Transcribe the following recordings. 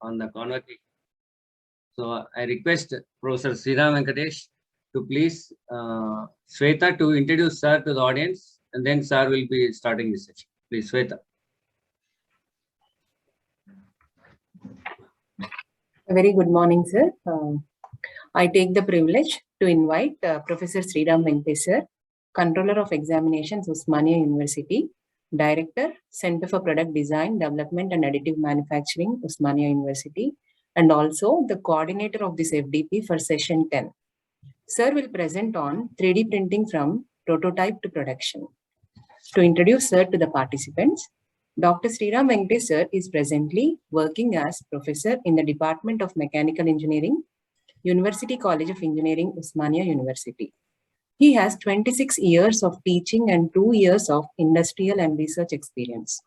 on the convocation. So I request Professor Sriram Venkatesh to please Sweta to introduce sir to the audience, and then sir will be starting the session. Please, Sweta. A very good morning, sir. I take the privilege to invite Professor Sriram Venkatesh, sir, Controller of Examinations, Osmania University, Director, Center for Product Design, Development and Additive Manufacturing, Osmania University, and also the coordinator of this FDP for session 10. Sir will present on 3D printing from prototype to production. To introduce sir to the participants, Dr. Sriram Venkatesh sir is presently working as professor in the Department of Mechanical Engineering, University College of Engineering, Osmania University. He has 26 years of teaching and 2 years of industrial and research experience.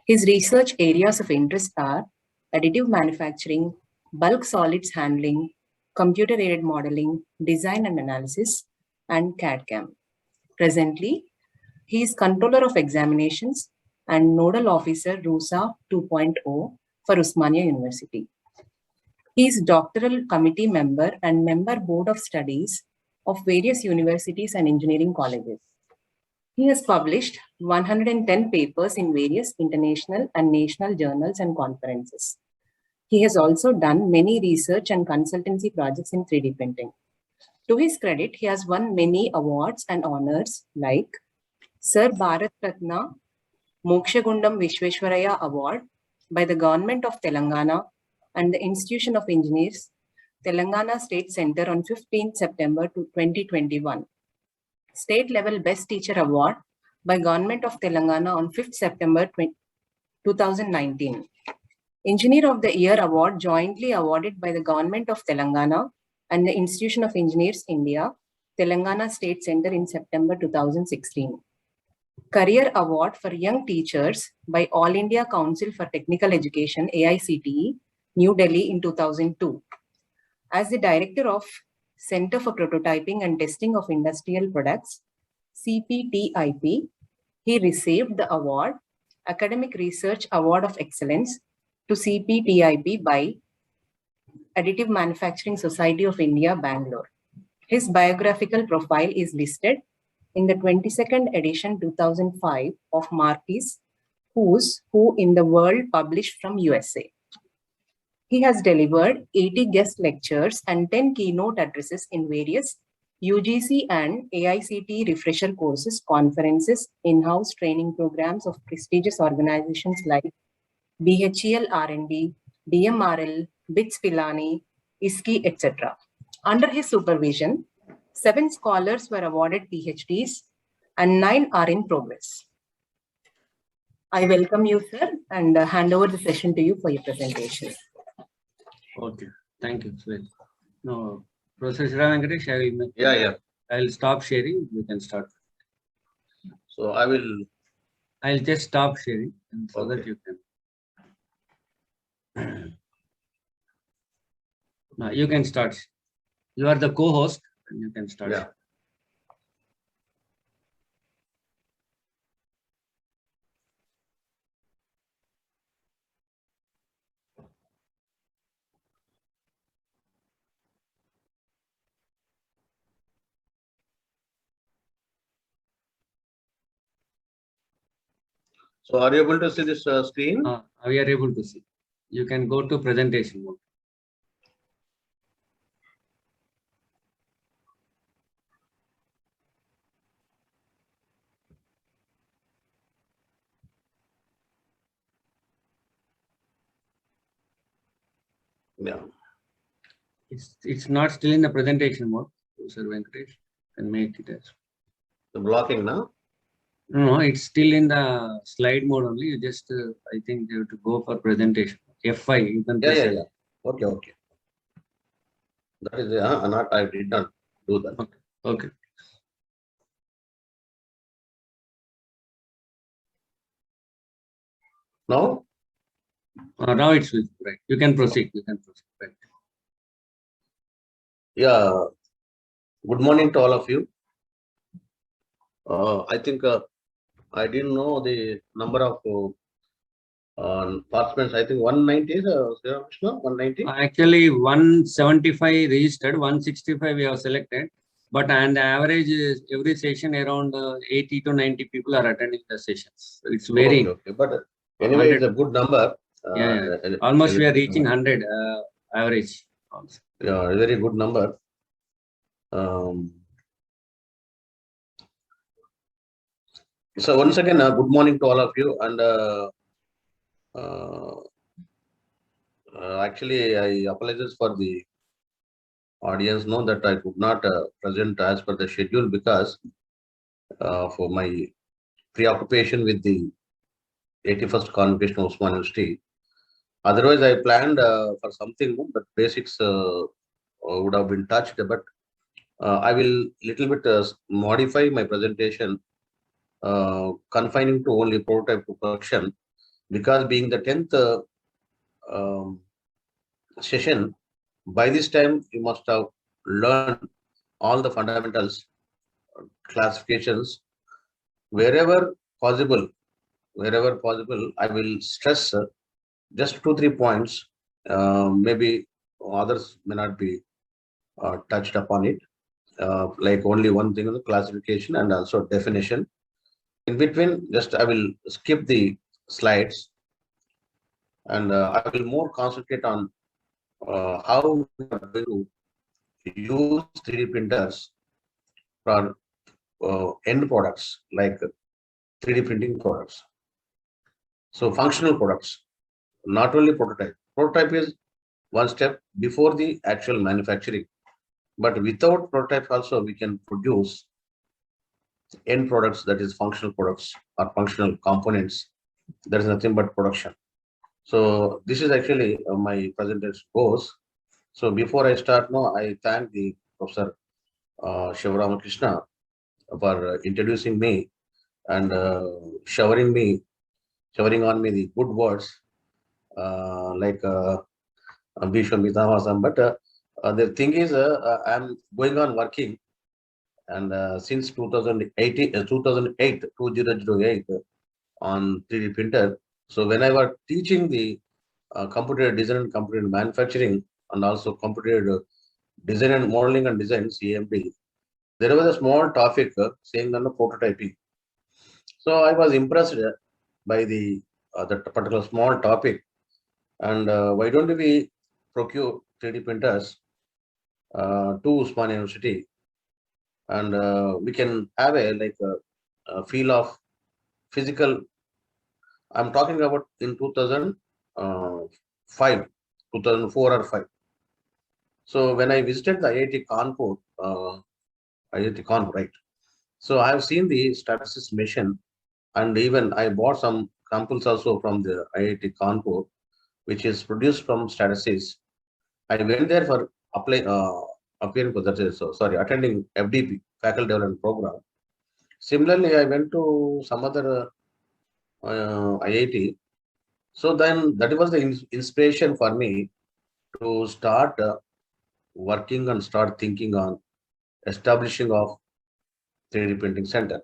His research areas of interest are additive manufacturing, bulk solids handling, computer-aided modeling, design and analysis, and CAD/CAM. Presently, he is Controller of Examinations and Nodal Officer RUSA 2.0 for Osmania University. He is Doctoral Committee member and member Board of Studies of various universities and engineering colleges. He has published 110 papers in various international and national journals and conferences. He has also done many research and consultancy projects in 3D printing. To his credit, he has won many awards and honors like Sir Bharat Ratna Mokshagundam Vishweshwaraya Award by the Government of Telangana and the Institution of Engineers, Telangana State Center on 15th September 2021. State Level Best Teacher Award by Government of Telangana on 5th September 2019. Engineer of the Year Award jointly awarded by the Government of Telangana and the Institution of Engineers India, Telangana State Center in September 2016. Career Award for Young Teachers by All India Council for Technical Education, AICTE, New Delhi in 2002. As the Director of Center for Prototyping and Testing of Industrial Products, CPTIP, he received the award, Academic Research Award of Excellence to CPTIP by Additive Manufacturing Society of India, Bangalore. His biographical profile is listed in the 22nd edition 2005 of Marquis Who's Who in the World published from USA. He has delivered 80 guest lectures and 10 keynote addresses in various UGC and AICTE refresher courses, conferences, in-house training programs of prestigious organizations like BHEL R&D, DMRL, BITS Pilani, ISKI, etc. Under his supervision, 7 scholars were awarded PhDs and 9 are in progress. I welcome you, sir, and hand over the session to you for your presentation. Okay, thank you. No, Professor Sriram Venkatesh, I will make. I will stop sharing. You can start. So I'll just stop sharing so that you can. Now you can start. You are the co-host, and you can start. Yeah. So are you able to see this screen? We are able to see. You can go to presentation mode. Yeah. It's not still in the presentation mode. Sir Venkatesh can make it as. The blocking now? No, it's still in the slide mode only. You just, I think you have to go for presentation. F5. You can press Yeah. Okay. That is not. I did not do that. Okay. Now? Now it's right. You can proceed. Right. Yeah. Good morning to all of you. I think I didn't know the number of Participants, I think 190 is Krishna, 190. Actually, 175 registered, 165 we have selected. But and the average is every session around 80 to 90 people are attending the sessions. So it's very Okay. But anyway, 100. it's a good number. Yeah. Almost we are reaching 100 average also. Yeah, a very good number. So once again, good morning to all of you. And actually, I apologize for the audience. Know that I could not present as per the schedule because for my preoccupation with the 81st convocation of Osman University. Otherwise, I planned for something, but basics would have been touched. But I will little bit modify my presentation, confining to only prototype to production, because being the 10th session, by this time you must have learned all the fundamentals, classifications. Wherever possible, I will stress just 2-3 points. Maybe others may not be touched upon it. Like only one thing, the classification and also definition. In between, just I will skip the slides, and I will more concentrate on how we are going to use 3D printers for end products like 3D printing products. So functional products, not only prototype. Prototype is one step before the actual manufacturing. But without prototype also, we can produce end products, that is functional products or functional components. There is nothing but production. So this is actually my presentation goes. So before I start now, I thank the Professor Shivaramakrishna for introducing me and showering on me the good words like Bhishma. But the thing is, I'm going on working, and since 2008 on 3D printer. So when I was teaching the computer design and computer manufacturing, and also computer design and modeling and design CMD, there was a small topic saying on the prototyping. So I was impressed by the that particular small topic, and why don't we procure 3D printers to Usman University, and we can have a feel of physical. I'm talking about in 2005, 2004 or 5. So when I visited the IIT Kanpur, right? So I have seen the statistics mission, and even I bought some samples also from the IIT Kanpur, which is produced from statistics. I went there for appearing for that is attending FDP, Faculty Development Program. Similarly, I went to some other IIT. So then that was the inspiration for me to start working and start thinking on establishing of 3D printing center.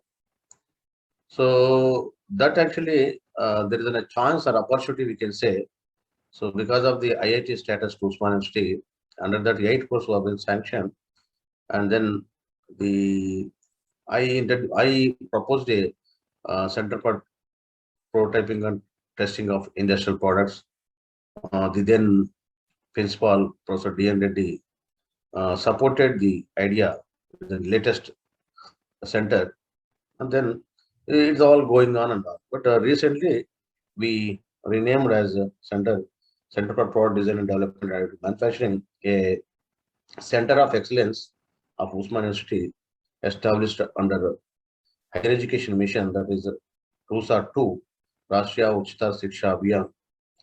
So that actually there is a chance or opportunity, we can say. So because of the IIT status to Usman University, under that 8 courses have been sanctioned, and then I proposed a center for prototyping and testing of industrial products. The then principal, Professor D.N. Reddy, supported the idea, the latest center, and then it's all going on and on. But recently, we renamed as a Center for Product Design and Development and Manufacturing, a Center of Excellence of Usman University, established under Higher Education Mission, that is RUSA-2, Rashtriya Uchita Shiksha Abhiyan.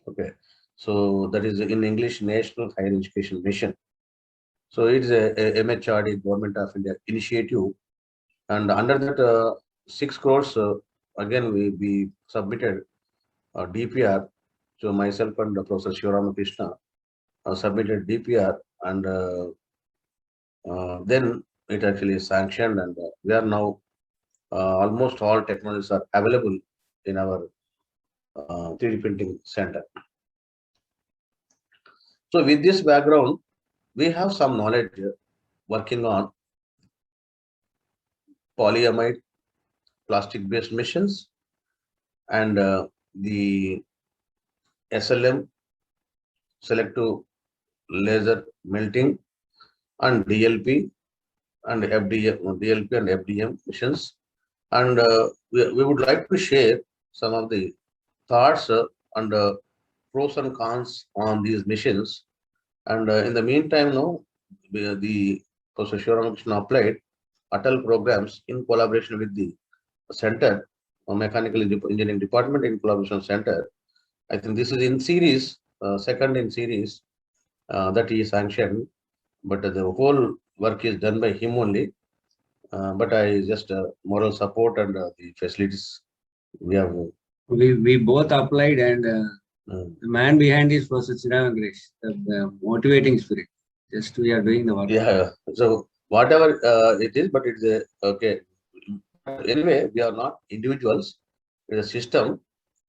Okay, so that is in English, National Higher Education Mission. So it is a MHRD, Government of India initiative, and under that 6 crores, again we submitted DPR. So myself and Professor Shivaramakrishna submitted DPR, and then it actually is sanctioned, and we are now almost all technologies are available in our 3D printing center. So with this background, we have some knowledge working on polyamide plastic-based machines and the SLM, selective laser melting, and DLP and FDM machines. And we would like to share some of the thoughts and pros and cons on these machines. And in the meantime, the Professor Shiva Ramakrishna applied Atal programs in collaboration with the Center Mechanical Engineering Department in collaboration center. I think this is in series, second in series that he sanctioned, but the whole work is done by him only. But I just moral support and the facilities we have. We both applied, and the man behind is Professor Sriram Venkatesh, the motivating spirit. Just we are doing the work. Yeah. So whatever it is, but it's okay. Anyway, we are not individuals. It's a system.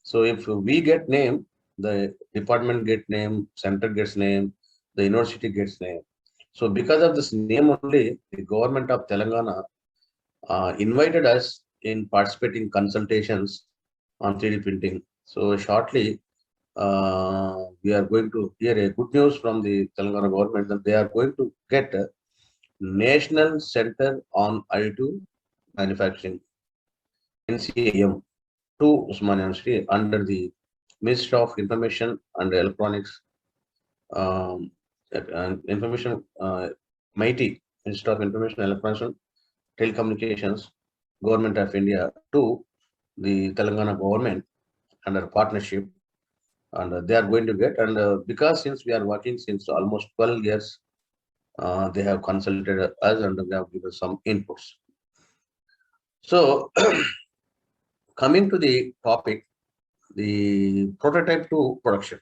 So if we get name, the department get name, center gets name, the university gets name. So because of this name only, the government of Telangana invited us in participating consultations on 3D printing. So shortly, we are going to hear a good news from the Telangana government that they are going to get a National Center on Additive Manufacturing, NCAM, to Usmania University under the Ministry of Information and Electronics, Information, MIT, Ministry of Information, Electronics and Telecommunications, Government of India, to the Telangana government under partnership, and they are going to get, and because since we are working since almost 12 years, they have consulted us and they have given some inputs. So coming to the topic, the prototype to production.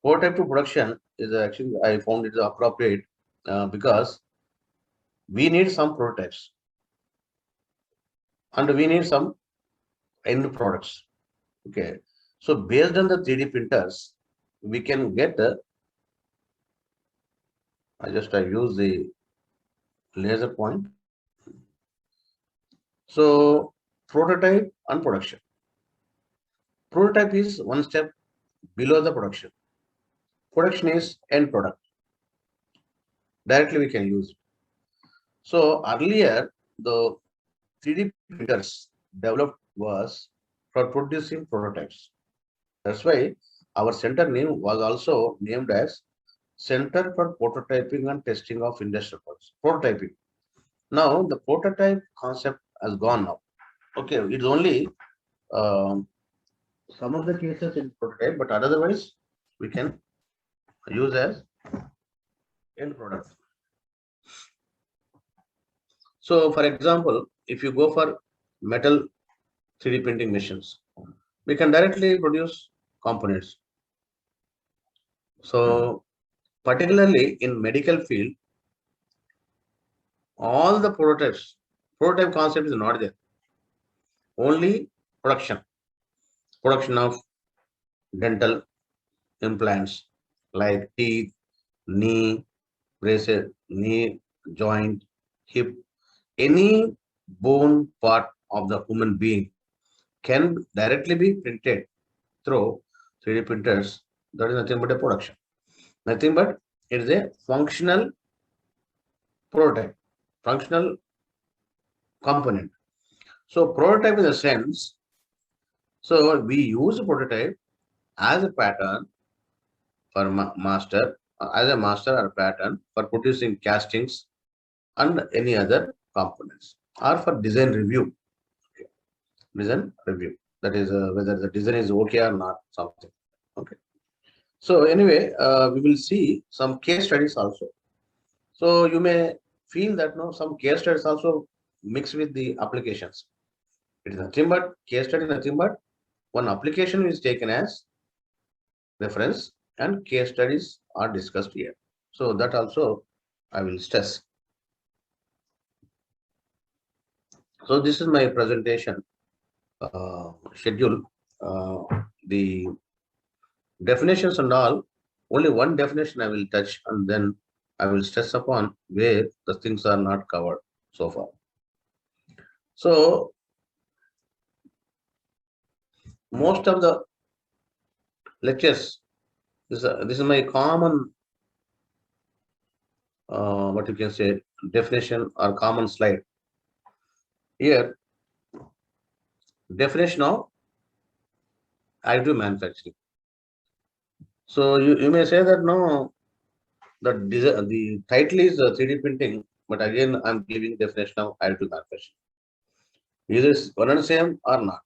Prototype to production is actually, I found it appropriate because we need some prototypes and we need some end products. Okay, so based on the 3D printers, we can get I use the laser point. So prototype and production. Prototype is one step below the production. Production is end product. Directly we can use it. So earlier, the 3D printers developed was for producing prototypes. That's why our center name was also named as Center for Prototyping and Testing of Industrial Products. Prototyping. Now the prototype concept has gone now. Okay, it's only some of the cases in prototype, but otherwise we can use as end product. So for example, if you go for metal 3D printing machines, we can directly produce components. So particularly in medical field, all the prototype concept is not there. Only production of dental implants like teeth, knee, braces, knee, joint, hip, any bone part of the human being can directly be printed through 3D printers. That is nothing but a production. Nothing but it is a functional prototype, functional component. So prototype in a sense, so we use a prototype as a pattern for master, as a master or pattern for producing castings and any other components, or for design review. Okay. Design review, that is whether the design is okay or not, something. Okay. So anyway, we will see some case studies also. So you may feel that some case studies also mix with the applications. It is nothing but case study, nothing but one application is taken as reference and case studies are discussed here. So that also I will stress. So this is my presentation schedule. the definitions and all, only one definition I will touch, and then I will stress upon where the things are not covered so far. So most of the lectures, this is my common, what you can say, definition or common slide. Here, definition of additive manufacturing. So you may say that no, the title is 3D printing, but again I'm giving definition of additive manufacturing. Is this one and the same or not?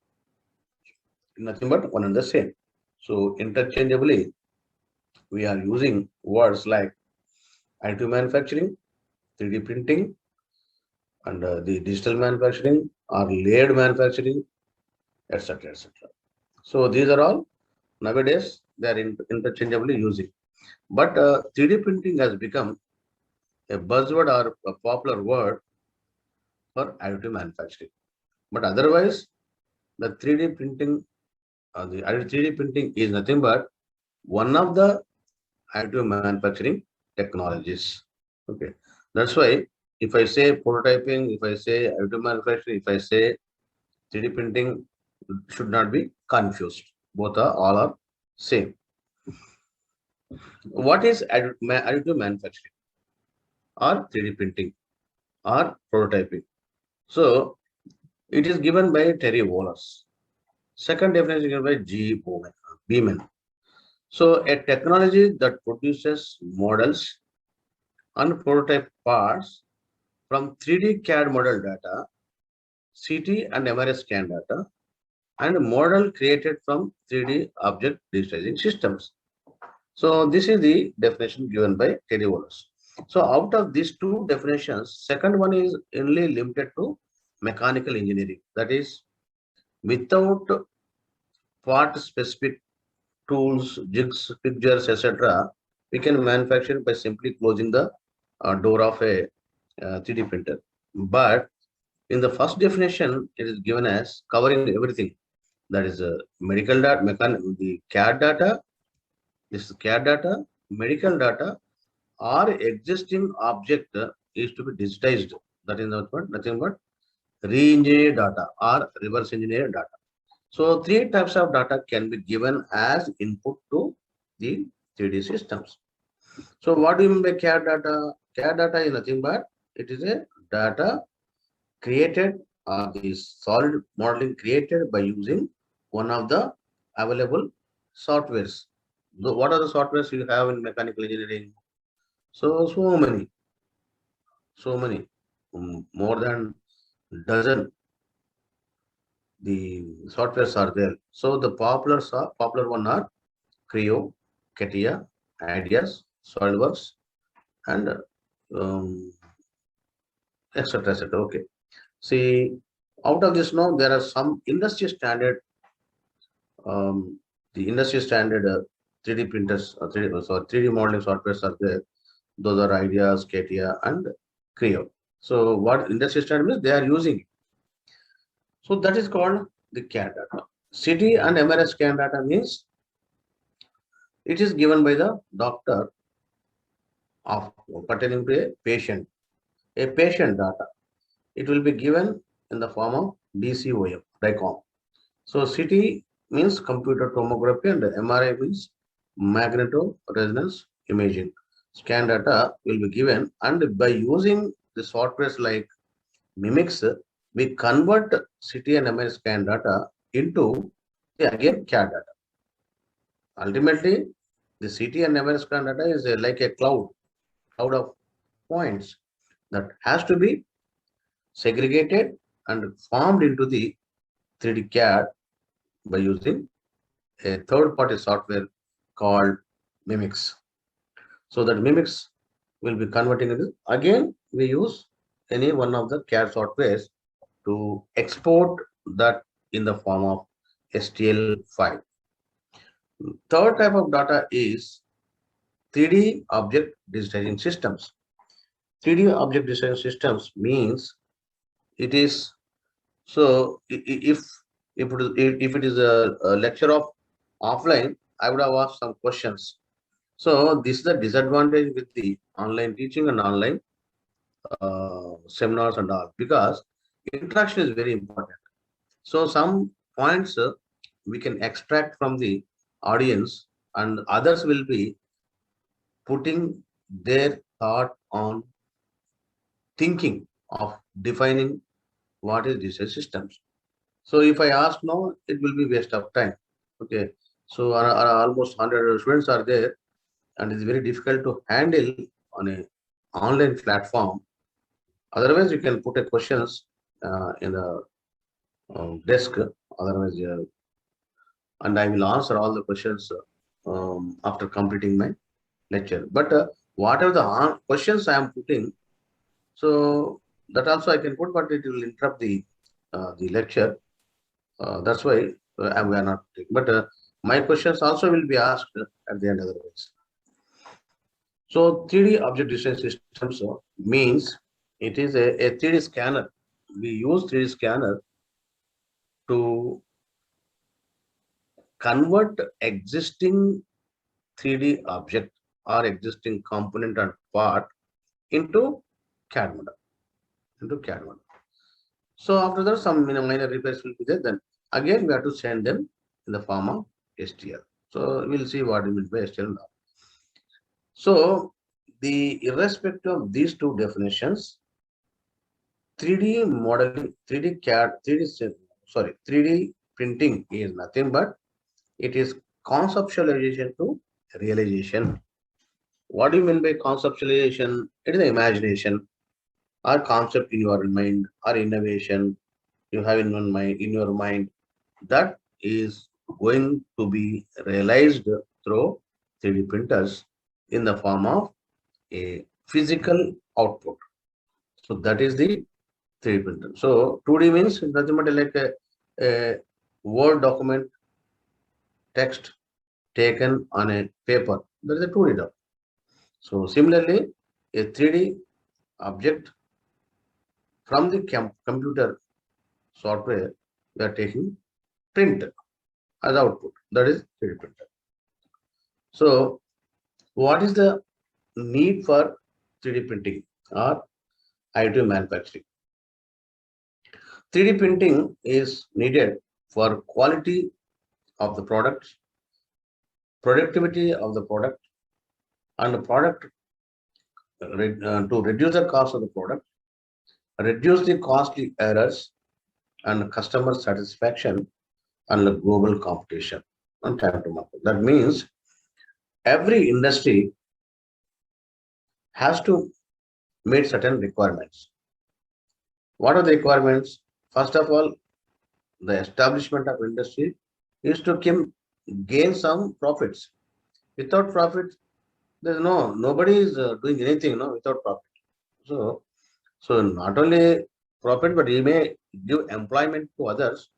Nothing but one and the same. So interchangeably, we are using words like additive manufacturing, 3D printing, and the digital manufacturing or layered manufacturing, etc., etc. So these are all nowadays they are interchangeably using. But 3D printing has become a buzzword or a popular word for additive manufacturing. But otherwise, the 3D printing, the 3D printing is nothing but one of the additive manufacturing technologies. Okay, that's why if I say prototyping, if I say additive manufacturing, if I say 3D printing, should not be confused. Both are all are same. What is additive manufacturing or 3D printing or prototyping? So it is given by Terry Wallace. Second definition is given by G. Beeman. So a technology that produces models and prototype parts from 3D CAD model data, CT and MRS scan data, and model created from 3D object digitizing systems. So this is the definition given by Terry Wallace. So out of these two definitions, second one is only limited to mechanical engineering. That is, without part specific tools, jigs, fixtures, etc., we can manufacture by simply closing the door of a 3D printer. But in the first definition, it is given as covering everything. That is medical data, the CAD data, this CAD data, medical data, or existing object is to be digitized. That is nothing but re-engineered data or reverse engineered data. So three types of data can be given as input to the 3D systems. So what do you mean by CAD data? CAD data is nothing but it is a data created or the solid modeling created by using one of the available softwares. What are the softwares you have in mechanical engineering? So many, more than dozen. The softwares are there. So the popular one are Creo, CATIA, Ideas, SolidWorks, and etc. etc. Okay. See, out of this now there are some industry standard. The industry standard 3D printers, 3D modeling softwares are there. Those are Ideas, CATIA, and Creo. So what industry standard means they are using. So that is called the CAD data. CT and MRS scan data means it is given by the doctor of pertaining to a patient data. It will be given in the form of DCOM, DICOM. So CT means computer tomography and MRI means magnetoresonance imaging. Scan data will be given, and by using the softwares like Mimics, we convert CT and MRI scan data into again CAD data. Ultimately, the CT and MRI scan data is like a cloud of points that has to be segregated and formed into the 3D CAD by using a third-party software called Mimics. So that Mimics will be converting into, again, we use any one of the CAD softwares to export that in the form of STL file. Third type of data is 3D object digitizing systems. 3D object digitizing systems means it is, so if If it is a lecture of offline, I would have asked some questions. So this is the disadvantage with the online teaching and online seminars and all, because interaction is very important. So some points we can extract from the audience, and others will be putting their thought on thinking of defining what is research systems. So if I ask no, it will be waste of time. Okay. So almost 100 students are there, and it's very difficult to handle on a online platform. Otherwise, you can put a questions in the desk. Otherwise, and I will answer all the questions after completing my lecture. But whatever the questions I am putting, so that also I can put, but it will interrupt the lecture. That's why we are not taking. But my questions also will be asked at the end otherwise. So 3D object design systems means it is a 3D scanner. We use 3D scanner to convert existing 3D object or existing component and part into CAD model. So after that, some minor repairs will be there. Then again, we have to send them in the form of STL. So we'll see what it will be STL now. So the irrespective of these two definitions, 3D modeling, 3D CAD, 3D printing is nothing but it is conceptualization to realization. What do you mean by conceptualization? It is the imagination or concept in your mind or innovation you have in your mind that is going to be realized through 3D printers in the form of a physical output. So that is the 3D printer. So 2D means nothing but like a Word document text taken on a paper. That is a 2D document. So similarly, a 3D object from the computer software, we are taking print as output. That is 3D printer. So what is the need for 3D printing or additive manufacturing? 3D printing is needed for quality of the product, productivity of the product, and the product to reduce the cost of the product, reduce the costly errors and customer satisfaction and the global competition and time to market. That means every industry has to meet certain requirements. What are the requirements? First of all, the establishment of industry is to gain some profits. Without profit, there's nobody is doing anything without profit. So not only profit, but he may give employment to others.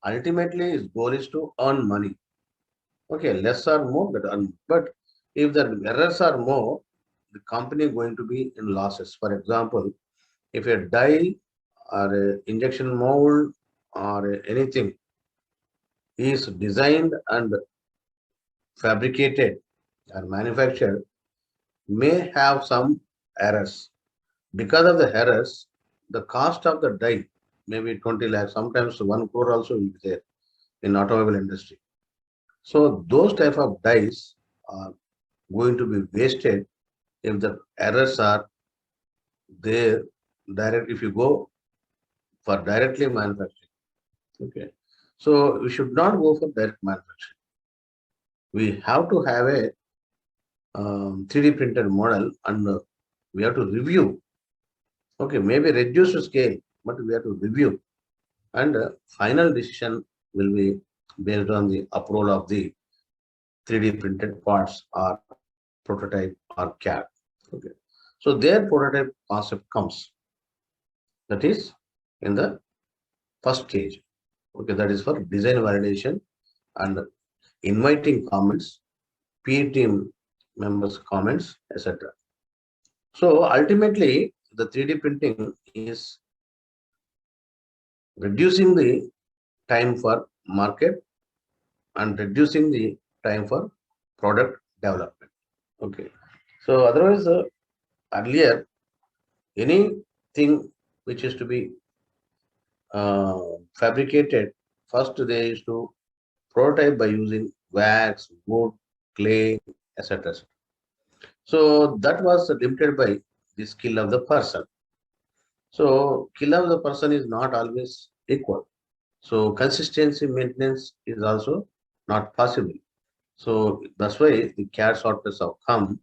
Ultimately, his goal is to earn money. Okay, less or more, but if the errors are more, the company is going to be in losses. For example, if a die or a injection mold or anything is designed and fabricated or manufactured, may have some errors. Because of the errors, the cost of the die may be 20 lakhs, sometimes 1 crore also will be there in automobile industry. So those type of dies are going to be wasted if the errors are there direct, if you go for directly manufacturing. Okay. So we should not go for direct manufacturing. We have to have a 3D printed model and we have to review. Okay, maybe reduce the scale, but we have to review. And final decision will be based on the approval of the 3D printed parts or prototype or CAD. Okay. So their prototype concept comes. That is in the first stage. Okay, that is for design validation and inviting comments, peer team members' comments, etc. So ultimately, the 3D printing is reducing the time for market and reducing the time for product development. Okay. So otherwise, earlier, anything which is to be fabricated, first they used to prototype by using wax, wood, clay, etc. So that was limited by the skill of the person. So skill of the person is not always equal. So consistency maintenance is also not possible. So that's why the CAD softwares have come,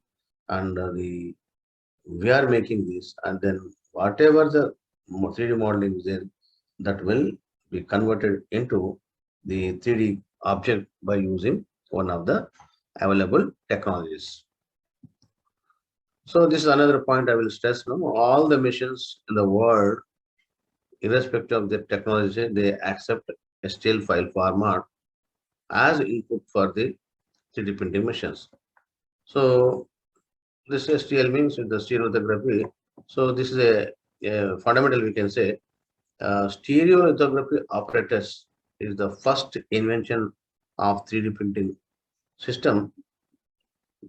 and we are making this, and then whatever the 3D modeling is there, that will be converted into the 3D object by using one of the available technologies. So this is another point I will stress now. All the machines in the world, irrespective of the technology, they accept STL file format as input for the 3D printing machines. So this STL means the stereolithography. So this is a fundamental, we can say. Stereolithography apparatus is the first invention of 3D printing system.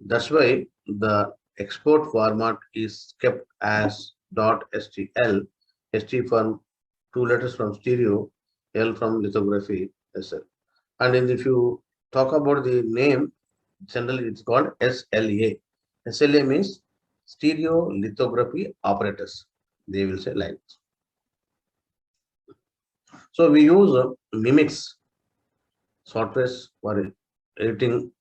That's why the export format is kept as .stl, ST from 2 letters from stereo, L from lithography, SL. And if you talk about the name, generally it's called SLA. SLA means stereo lithography apparatus. They will say like this. So we use Mimix softwares for editing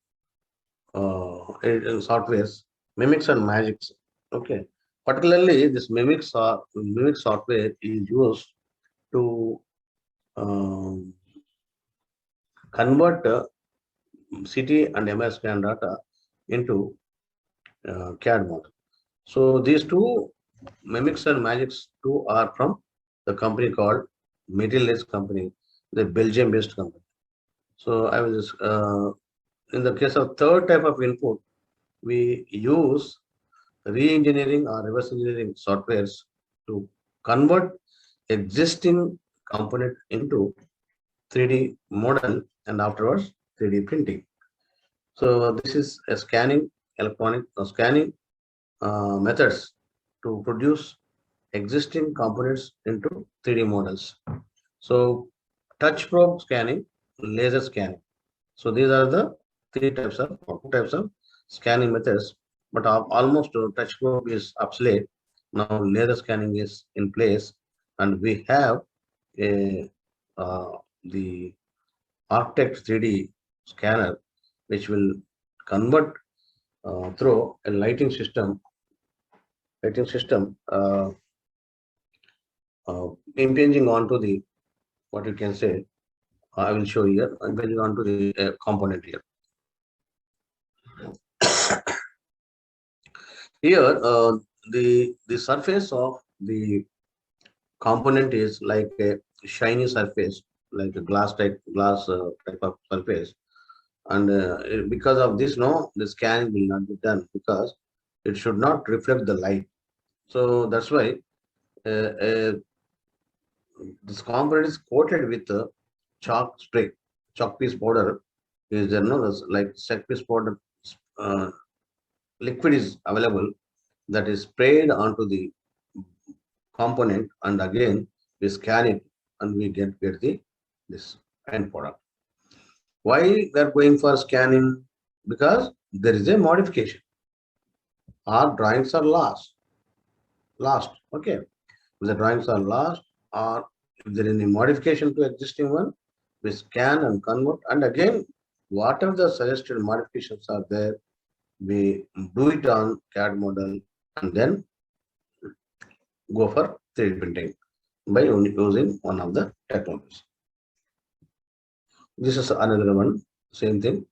softwares, Mimix and Magix. Okay, particularly this Mimix software is used to convert CT and MR scan data into CAD model. So these two, Mimix and Magix, two are from the company called Material Edge company, the Belgium-based company. So I was in the case of third type of input, we use re-engineering or reverse engineering softwares to convert existing component into 3D model and afterwards 3D printing. So this is a scanning electronic scanning methods to produce existing components into 3D models. So touch probe scanning, laser scanning. So these are the two types of scanning methods, but almost touch probe is obsolete. Now laser scanning is in place, and we have a the Architect 3D scanner, which will convert through a lighting system impinging onto the, what you can say, I will show here, impinging onto the component here. Here, the surface of the component is like a shiny surface, like a glass type of surface, and because of this, no, the scanning will not be done because it should not reflect the light. So that's why this component is coated with chalk spray, chalk piece powder. Is there no like chalk piece powder liquid is available that is sprayed onto the component, and again we scan it and we get this end product. Why we are going for scanning? Because there is a modification. Our drawings are lost. Okay, if the drawings are lost, or if there is any modification to existing one, we scan and convert, and again whatever the suggested modifications are there, we do it on CAD model and then go for 3D printing by using one of the technologies. This is another one, same thing.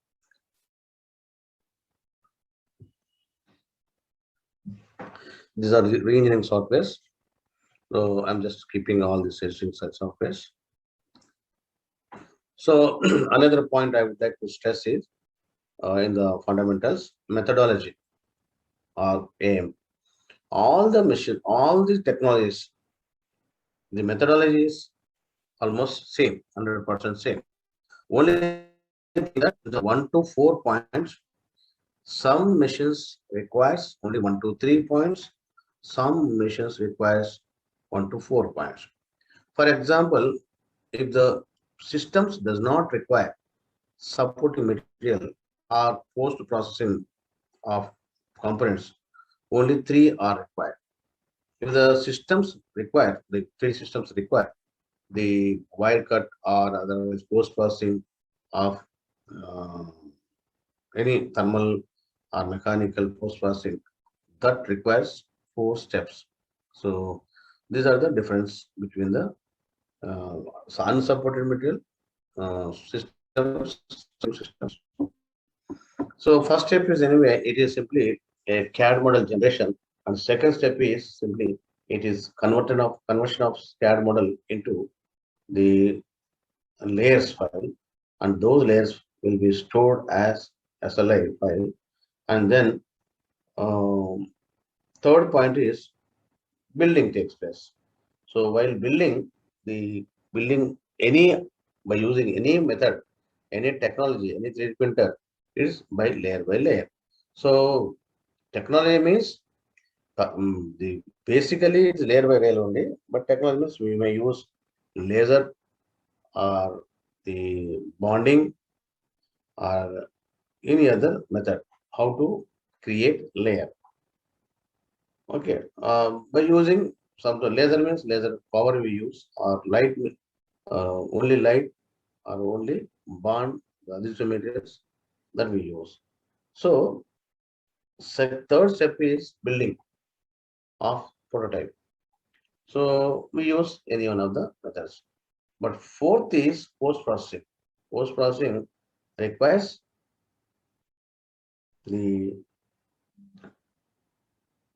These are the re-engineering softwares. So I'm just keeping all these existing softwares. So another point I would like to stress is in the fundamentals, methodology or AM. All the technologies, the methodologies almost same, 100% same. Only thing that the 1 to 4 points, some machines requires only 1 to 3 points, some machines requires 1 to 4 points. For example, if the systems does not require supporting material or post processing of components, only 3 are required. If the systems require, the 3 systems require the wire cut or otherwise post processing of any thermal or mechanical post processing, that requires 4 steps. So these are the difference between the unsupported material systems. So first step is anyway, it is simply a CAD model generation, and second step is simply it is conversion of CAD model into the layers file, and those layers will be stored as SLI file. And then third point is building takes place. So while building any by using any method, any technology, any 3D printer is by layer. So technology means basically it's layer by layer only, but technology means we may use laser or the bonding or any other method how to create layer. Okay, by using some laser means laser power we use, or light, only light or only bond, the other materials that we use. So third step is building of prototype. So we use any one of the methods. But fourth is post-processing. Post-processing requires the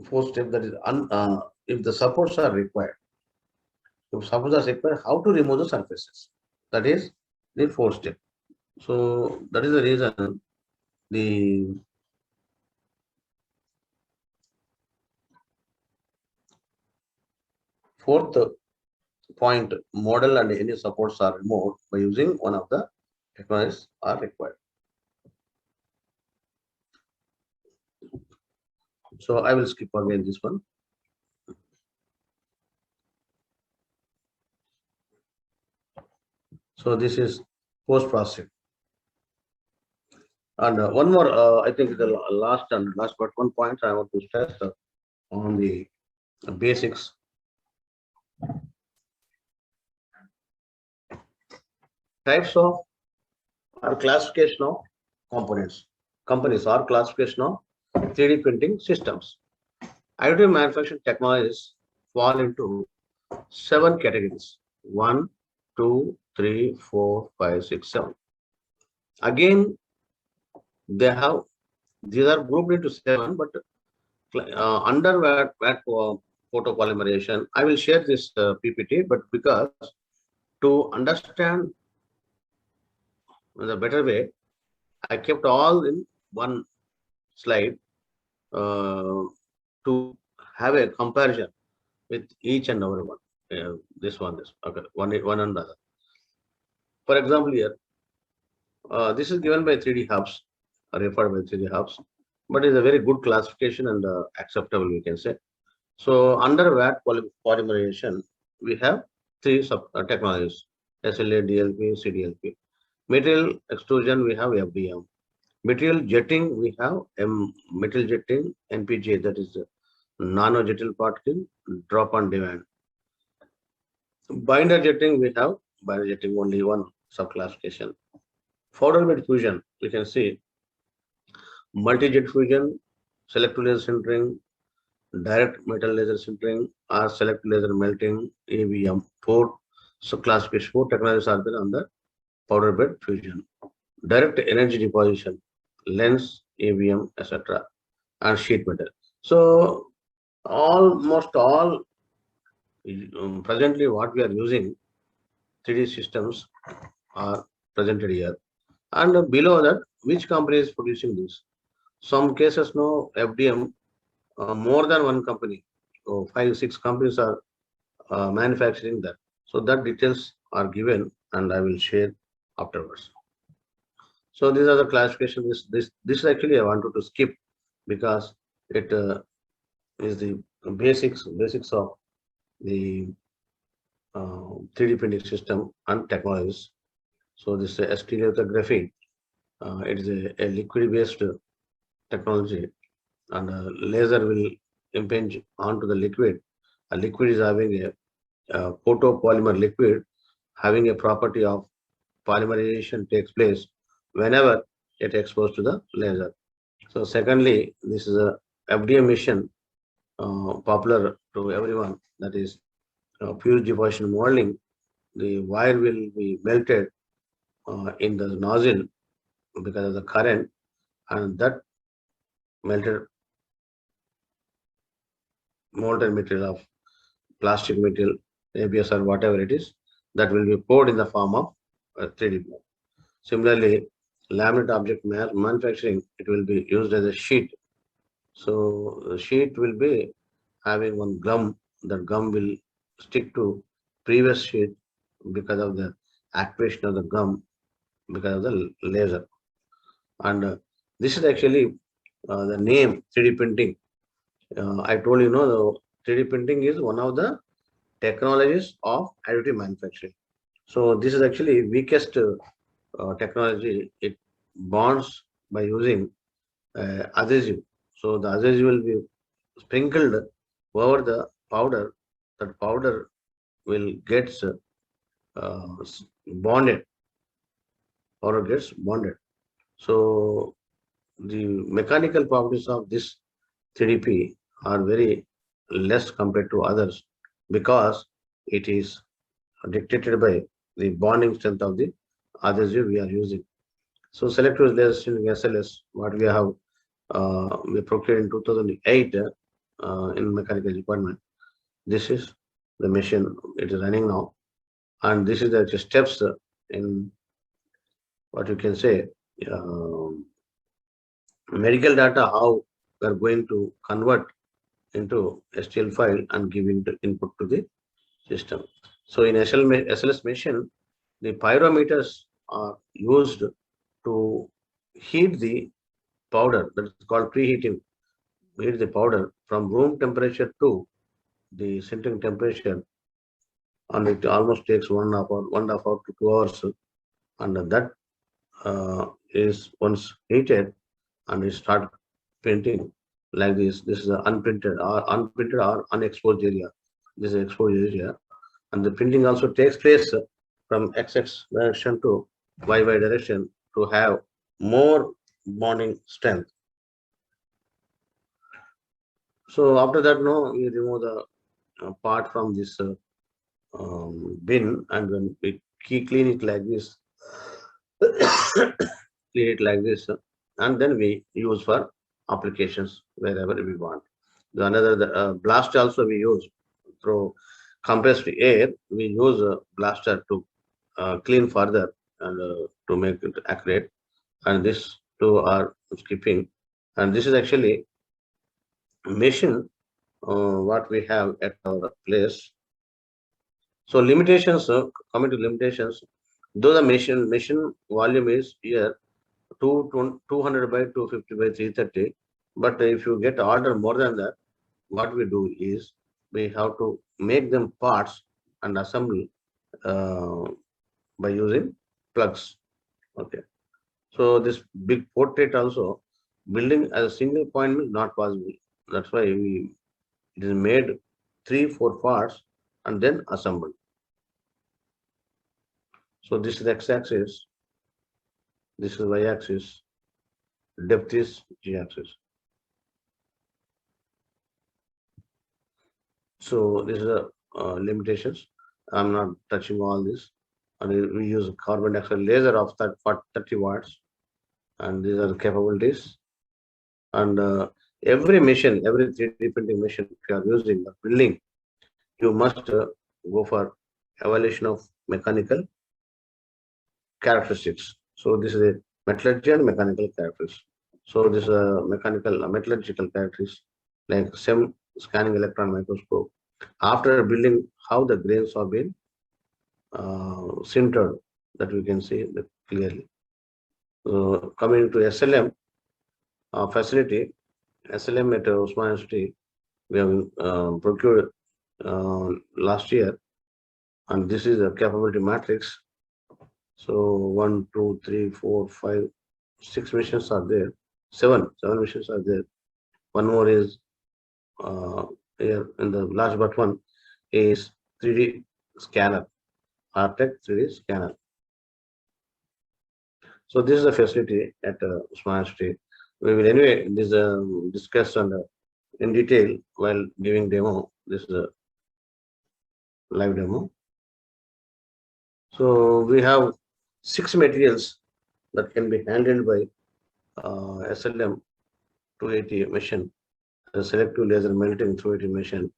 fourth step, that is if the supports are required. If supports are required, how to remove the surfaces. That is the fourth step. So that is the reason the fourth point, model and any supports are removed by using one of the technologies are required. So I will skip again this one. So this is post processing. And one more, I think the last but one point I want to stress on the basics. Types of or classification of components. Companies or classification of 3D printing systems. Additive manufacturing technologies fall into 7 categories: 1, 2, 3, 4, 5, 6, 7. Again, these are grouped into 7, but under VAT photopolymerization, I will share this PPT, but because to understand the better way, I kept all in one slide to have a comparison with each and every one. This okay, one and the other. For example, here, this is given by 3D Hubs, referred by 3D Hubs, but it's a very good classification and acceptable, we can say. So under VAT polymerization, we have 3 technologies: SLA, DLP, CDLP. Material extrusion, we have FDM. Material jetting, we have material jetting, NPJ, that is nano-jetting particle, drop on demand. Binder jetting, we have binder jetting, only one subclassification. Powder bed fusion, you can see multi-jet fusion, selective laser sintering, direct metal laser sintering, or selective laser melting, AVM. 4 subclassification, 4 technologies are there on the powder bed fusion. Direct energy deposition, lens, AVM, etc., and sheet metal. So almost all presently what we are using 3D systems are presented here. And below that, which company is producing this? Some cases, no, FDM, more than one company, so 5, 6 companies are manufacturing that. So that details are given and I will share afterwards. So these are the classifications. This actually I wanted to skip because it is the basics of the 3D printing system and technologies. So this stereolithography, it is a liquid-based technology, and a laser will impinge onto the liquid. A liquid is having a photopolymer liquid having a property of polymerization takes place whenever it exposed to the laser. So secondly, this is a FDM mission, popular to everyone, that is fused deposition modeling. The wire will be melted in the nozzle because of the current, and that melted molten material of plastic material, ABS or whatever it is, that will be poured in the form of 3D block. Similarly, laminate object manufacturing, it will be used as a sheet. So the sheet will be having one gum. That gum will stick to previous sheet because of the activation of the gum because of the laser. And this is actually the name 3D printing. I told you, the 3D printing is one of the technologies of additive manufacturing. So this is actually weakest technology. It bonds by using adhesive. So the adhesive will be sprinkled over the powder. That powder will get bonded. Powder gets bonded. So the mechanical properties of this 3DP are very less compared to others because it is dictated by the bonding strength of the adhesive we are using. So selective laser sintering SLS, what we have we procured in 2008 in mechanical department. This is the machine, it is running now, and this is the steps in what you can say medical data, how we are going to convert into STL file and giving the input to the system. So in SLS machine, the pyrometers are used to heat the powder, that is called preheating. Heat the powder from room temperature to the sintering temperature, and it almost takes 1.5 hour to 2 hours, and that is once heated and it start printing like this. This is unprinted or unexposed area. This is exposed area, and the printing also takes place from XX direction to YY direction to have more bonding strength. So after that, we remove the part from this bin, and when we clean it like this, clean it like this, and then we use for applications wherever we want. The another blast also we use through compressed air. We use a blaster to clean further and to make it accurate. And this two are skipping. And this is actually machine what we have at our place. So limitations, coming to limitations, though the machine volume is here 200 by 250 by 330, but if you get order more than that, what we do is we have to make them parts and assemble by using plugs. Okay, so this big portrait also building as a single point is not possible. That's why it is made 3-4 parts and then assembled. So this is x-axis, this is y-axis, depth is g-axis. So this is the limitations. I'm not touching all this. And we use carbon dioxide laser of 30 watts, and these are the capabilities. And every machine, every 3D printing machine, if you are using the building, you must go for evaluation of mechanical characteristics. So this is a metallurgy and mechanical characteristics. So this is a metallurgical characteristics like SEM, scanning electron microscope. After building, how the grains have been sintered, that we can see that clearly. Coming to SLM facility, SLM at Osman University, we have procured last year, and this is a capability matrix. So 1, 2, 3, 4, 5, 6 missions are there. Seven missions are there. One more is here in the large but one is 3D scanner, Artec 3D scanner. So this is a facility at Smart Street. We will anyway discuss in detail while giving demo. This is a live demo. So we have 6 materials that can be handled by SLM 280 machine, the selective laser melting 280 machine.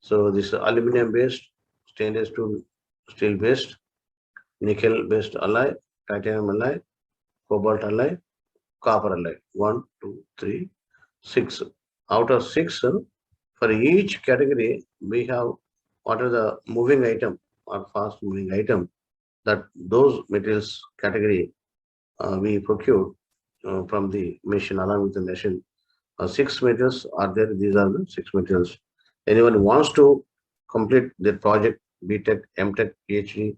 So this is aluminum based, stainless steel based, nickel based alloy, titanium alloy, cobalt alloy, copper alloy. 1, 2, 3, 6. Out of 6, for each category, we have what are the moving item or fast moving item, that those materials category we procure from the machine along with the machine. 6 materials are there. These are the 6 materials. Anyone who wants to complete their project, BTech, MTech, PhD,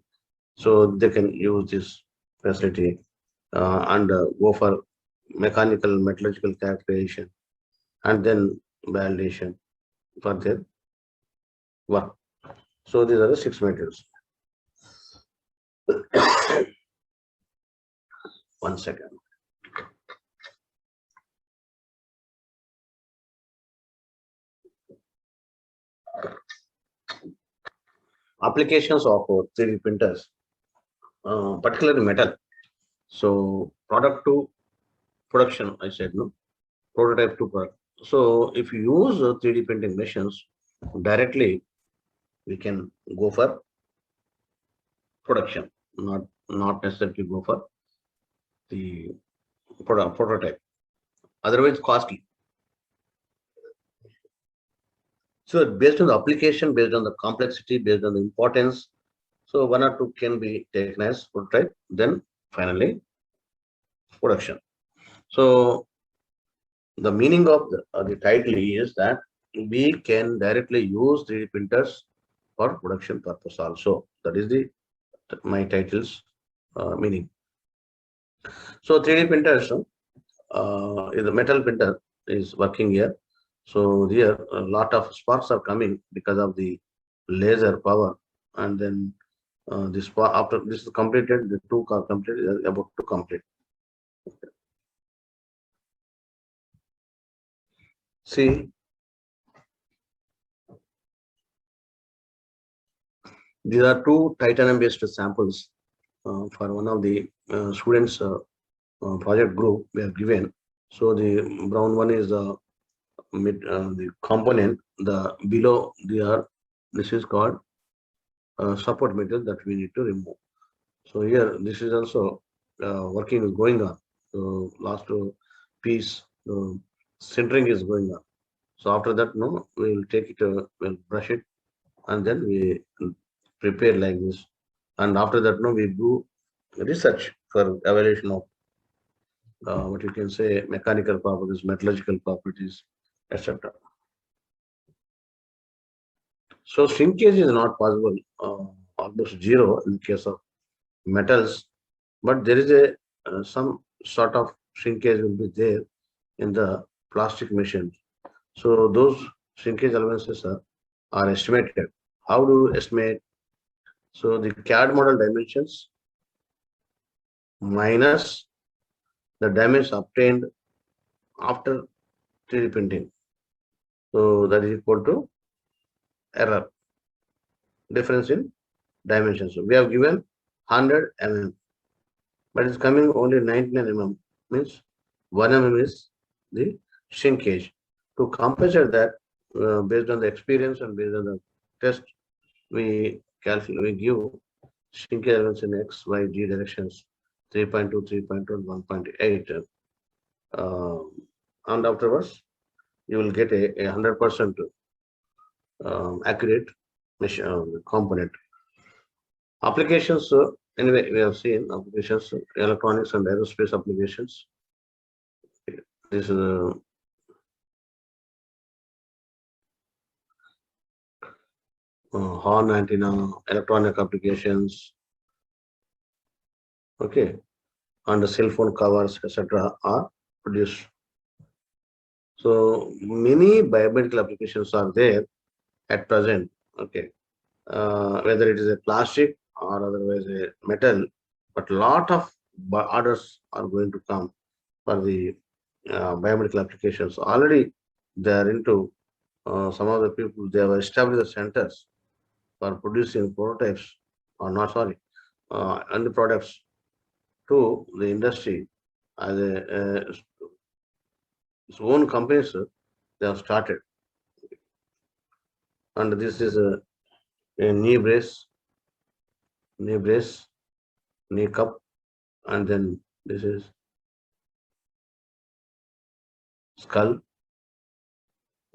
so they can use this facility and go for mechanical, metallurgical characterization and then validation for their work. So these are the 6 materials. 1 second. Applications of 3D printers, particularly metal. So product to production, I said, no, prototype to product. So if you use 3D printing machines directly, we can go for production, not necessarily go for the prototype. Otherwise, costly. So based on the application, based on the complexity, based on the importance, so 1 or 2 can be taken as prototype, then finally production. So the meaning of the title is that we can directly use 3D printers for production purpose also. That is my title's meaning. So 3D printers, the metal printer is working here. So here a lot of sparks are coming because of the laser power, and then this spark, after this is completed, the 2 are completed, about to complete. See, these are 2 titanium based samples for one of the students project group we have given. So the brown one is the component, the below this is called support material that we need to remove. So here this is also working is going on. So last piece sintering is going on. So after that, no, we will take it, we'll brush it, and then we prepare like this. And after that, no, we do research for evaluation of what you can say mechanical properties, metallurgical properties, etc. So shrinkage is not possible, almost 0 in case of metals, but there is a some sort of shrinkage will be there in the plastic machines. So those shrinkage allowances are estimated. How do you estimate? So the CAD model dimensions minus the dimensions obtained after 3D printing. So that is equal to error, difference in dimensions. So we have given 100 mm, but it's coming only 99 mm, means 1 mm is the shrinkage. To compensate that, based on the experience and based on the test, we calculate, we give shrinkage allowance in X, Y, Z directions 3.2, 3.1, 1.8, and afterwards you will get a 100% accurate component. Applications, anyway, we have seen applications, electronics and aerospace applications. This is horn antenna, electronic applications, okay, and the cell phone covers, etc., are produced. So many biomedical applications are there at present, okay, whether it is a plastic or otherwise a metal, but lot of orders are going to come for the biomedical applications. Already they are into some of the people, they have established the centers for producing prototypes, or not, sorry, and the products to the industry as its own companies. They have started, and this is a knee brace, knee cup, and then this is skull,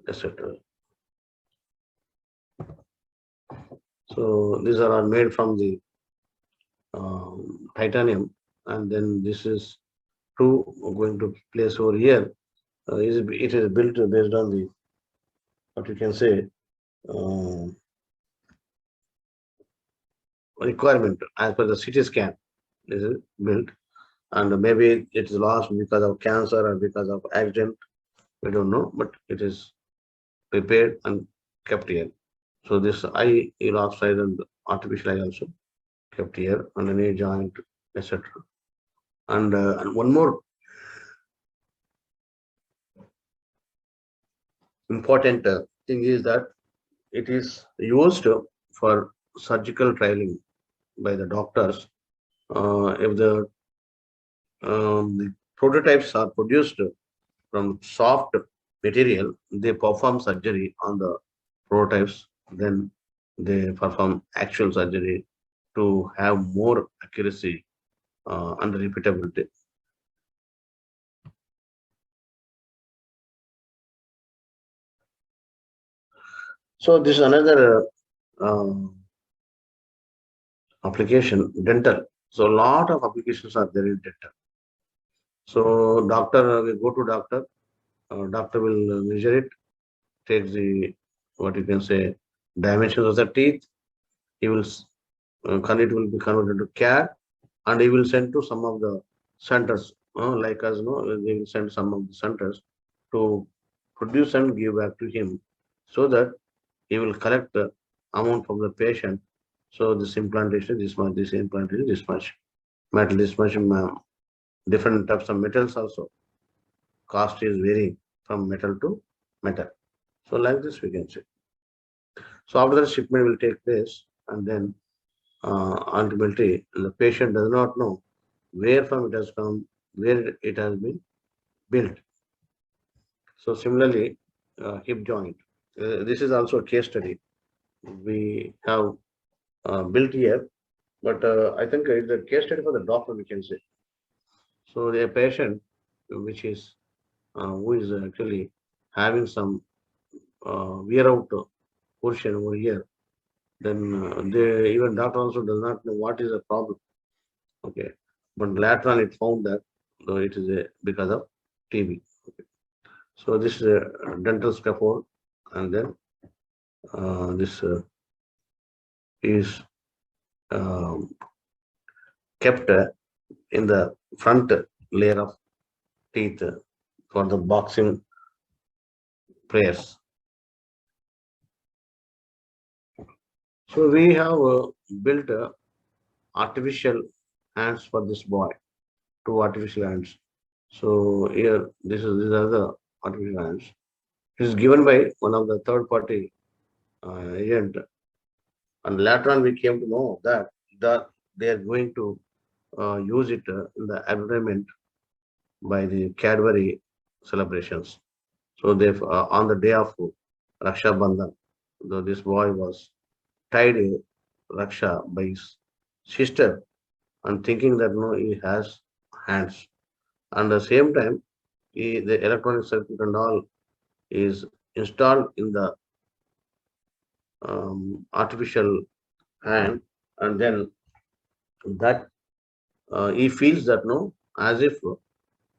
etc. So these are all made from the titanium, and then this is two going to place over here. It is built based on the, what you can say, requirement as per the CT scan. This is built, and maybe it is lost because of cancer or because of accident. We don't know, but it is prepared and kept here. So this eye oxide and artificial eye also kept here, and an knee joint, etc. And one more important thing is that it is used for surgical trialing by the doctors. If the prototypes are produced from soft material, they perform surgery on the prototypes, then they perform actual surgery to have more accuracy and repeatability. So this is another application, dental. So a lot of applications are there in dental. So doctor, we go to doctor, doctor will measure it, take the, what you can say, dimensions of the teeth. He will, it will be converted to CAD, and he will send to some of the centers, like us, they will send some of the centers to produce and give back to him, so that he will collect the amount from the patient. So this implantation, this much, this implantation, this much, metal, this much, different types of metals also. Cost is varying from metal to metal. So like this we can say. So after the shipment will take place, and then ultimately the patient does not know where from it has come, where it has been built. So similarly, hip joint. This is also a case study we have built here, but I think it's a case study for the doctor, we can say. So the patient, which is who is actually having some wear out portion over here, then they, even doctor also does not know what is the problem. Okay, but later on it found that it is because of TB. Okay. So this is a dental scaffold, and then this is kept in the front layer of teeth for the boxing prayers. So we have built artificial hands for this boy, two artificial hands. So here, these are the artificial hands. It is given by one of the third party agent, and later on we came to know that they are going to use it in the advertisement by the Cadbury celebrations. So they on the day of Raksha Bandhan, this boy was tied a Raksha by his sister, and thinking that no, he has hands. And at the same time, the electronic circuit and all is installed in the artificial hand, and then that he feels that no, as if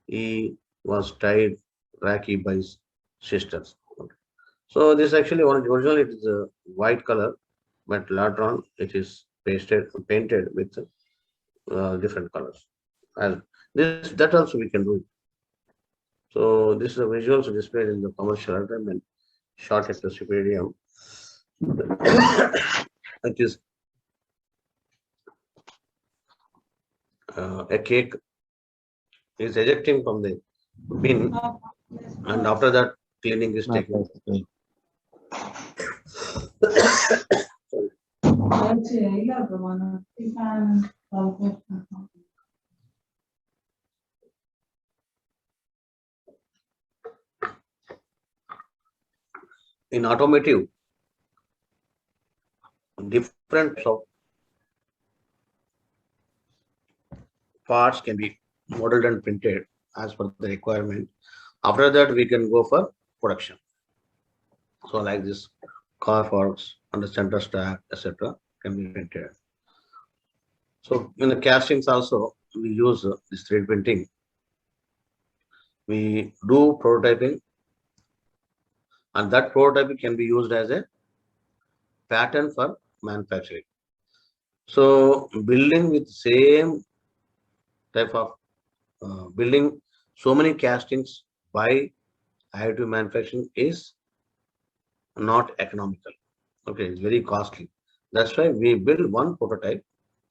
he was tied Rakhi by his sisters. Okay. So this actually originally it is a white color, but later on it is painted with different colors. And this that also we can do it. So this is a visuals displayed in the commercial entertainment shot at the Superior. It is a cake is ejecting from the bin, and after that cleaning is taking. In automotive, different types of parts can be modeled and printed as per the requirement. After that, we can go for production. So like this car forks and the center stack, etc. can be printed. So in the castings also, we use this 3D printing. We do prototyping, and that prototyping can be used as a pattern for manufacturing. So building with same type of building so many castings by additive manufacturing is not economical. Okay, it's very costly. That's why we build one prototype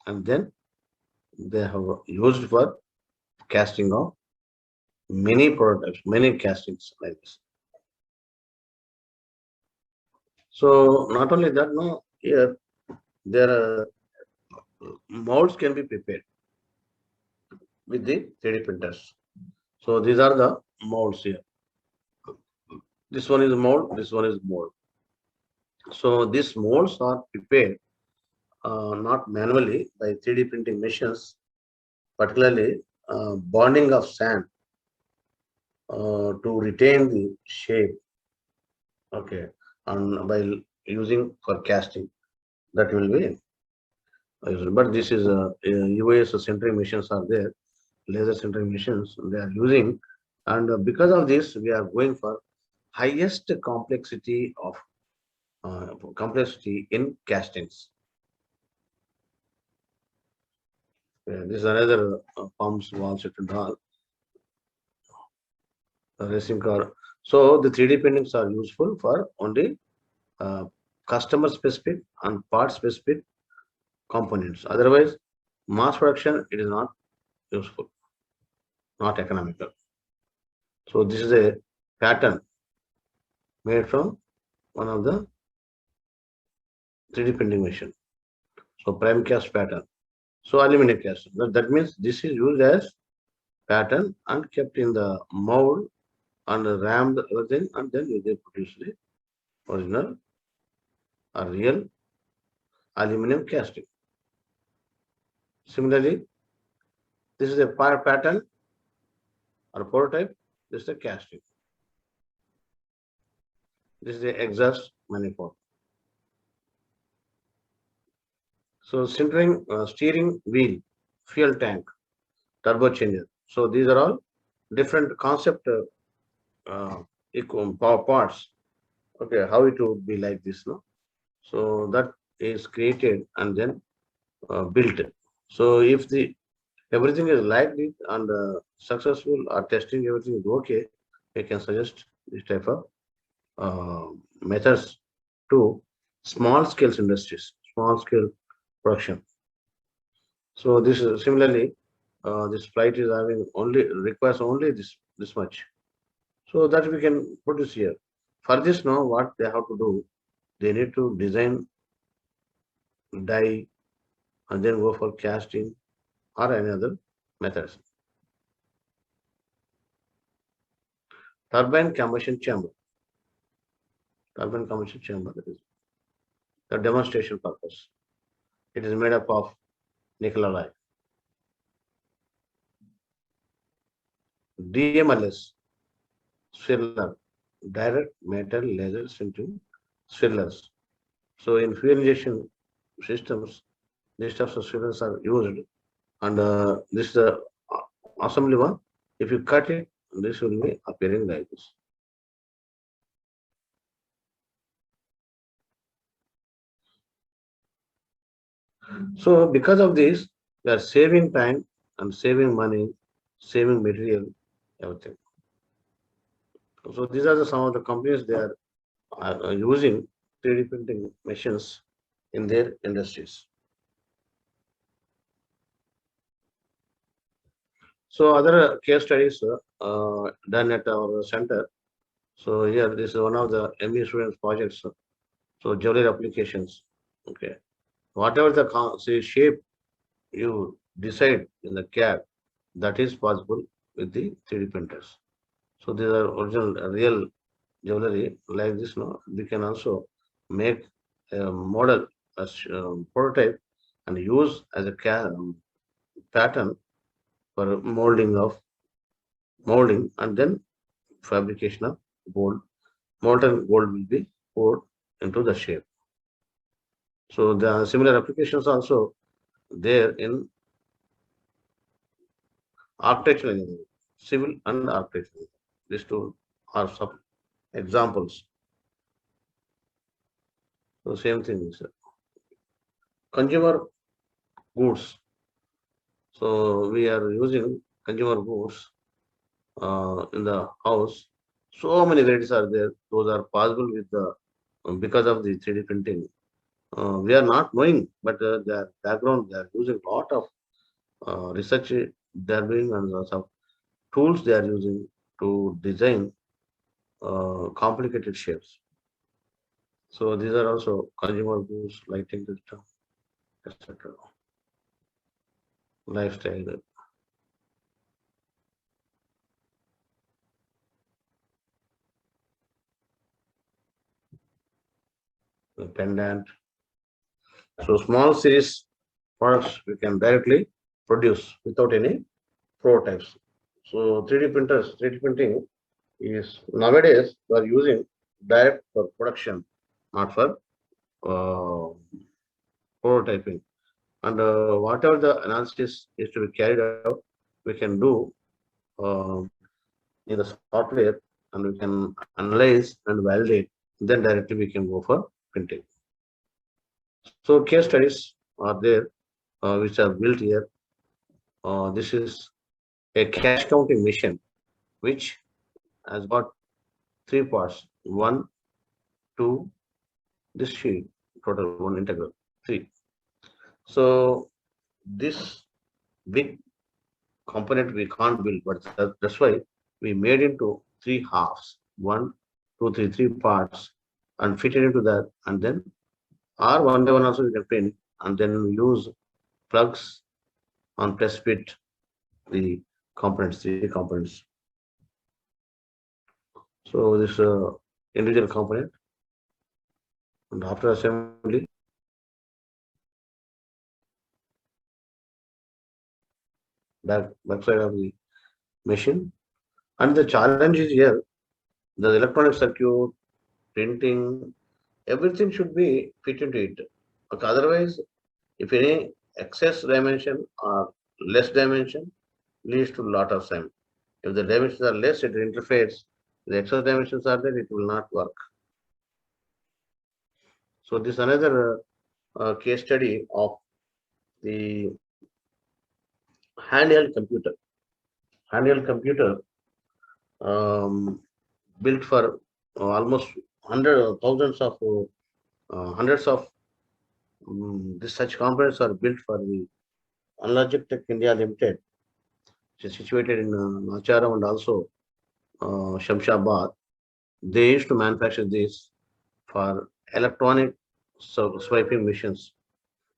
and then they have used for casting of many prototypes, many castings like this. So not only that, no, here there are molds can be prepared with the 3D printers. So these are the molds here. This one is mold, this one is mold. So these molds are prepared not manually by 3D printing machines, particularly bonding of sand to retain the shape. Okay, and by using for casting, that will be. But this is UAS centering machines are there, laser centering machines they are using, and because of this, we are going for highest complexity of complexity in castings. This is another pumps, wall set and all racing car. So the 3D printings are useful for only customer specific and part specific components. Otherwise, mass production it is not useful, not economical. So this is a pattern made from one of the 3D printing machine. So prime cast pattern. So aluminum cast. That means this is used as pattern and kept in the mold and rammed everything, and then they produce the original or real aluminum casting. Similarly, this is a pattern or prototype. This is the casting. This is the exhaust manifold. So steering wheel, fuel tank, turbo changer. So these are all different concept parts. Okay, how it would be like this, no? So that is created and then built. So if everything is like this and successful or testing everything is okay, we can suggest this type of methods to small scale industries, small scale production. So this is similarly, this flight is having requires only this much. So that we can produce here. For this now, what they have to do, they need to design, die, and then go for casting or any other methods. Turbine combustion chamber. Turbine combustion chamber, that is the demonstration purpose. It is made up of nickel alloy. DMLS, swirler, direct metal lasers into swirlers. So in fuel injection systems, These types of students are used, and this is the assembly one. If you cut it, this will be appearing like this. So because of this, we are saving time and saving money, saving material, everything. So these are some of the companies they are using 3D printing machines in their industries. So other case studies done at our center. So here this is one of the ME students projects. So jewelry applications. Okay, whatever the say shape you decide in the CAD, that is possible with the 3D printers. So these are original real jewelry like this. No, we can also make a model as prototype and use as a pattern for molding and then fabrication of gold. Molten gold will be poured into the shape. So the similar applications also there in architectural engineering, civil and architectural. These two are some examples. So same thing is consumer goods. So we are using consumer goods in the house. So many varieties are there. Those are possible with the because of the 3D printing. We are not knowing, but their background they are using a lot of research they are doing and lots of tools they are using to design complicated shapes. So these are also consumer goods, lighting system, etc. Lifestyle. Pendant. So small series products we can directly produce without any prototypes. So 3D printers, 3D printing is nowadays we are using direct for production, not for prototyping. And whatever the analysis is to be carried out, we can do uh, in the software and we can analyze and validate. Then directly we can go for printing. So case studies are there which are built here. This is a cash counting machine which has got three parts: one, two, this sheet, total one integral, three. So this big component we can't build, but that's why we made into three halves: one, two, three parts, and fit it into that, and then or one by one also we can print, and then use plugs on press fit the components, three components. So this individual component, and after assembly, backside of the machine. And the challenge is here, the electronic circuit, printing, everything should be fit into it. Okay, otherwise, if any excess dimension or less dimension leads to a lot of time. If the dimensions are less, it interferes. The excess dimensions are there, it will not work. So this is another case study of the handheld computer. Handheld computer built for almost hundreds of such components are built for the Analogic Tech India Limited, which is situated in Nacharam and also Shamshabad. They used to manufacture this for electronic swiping machines.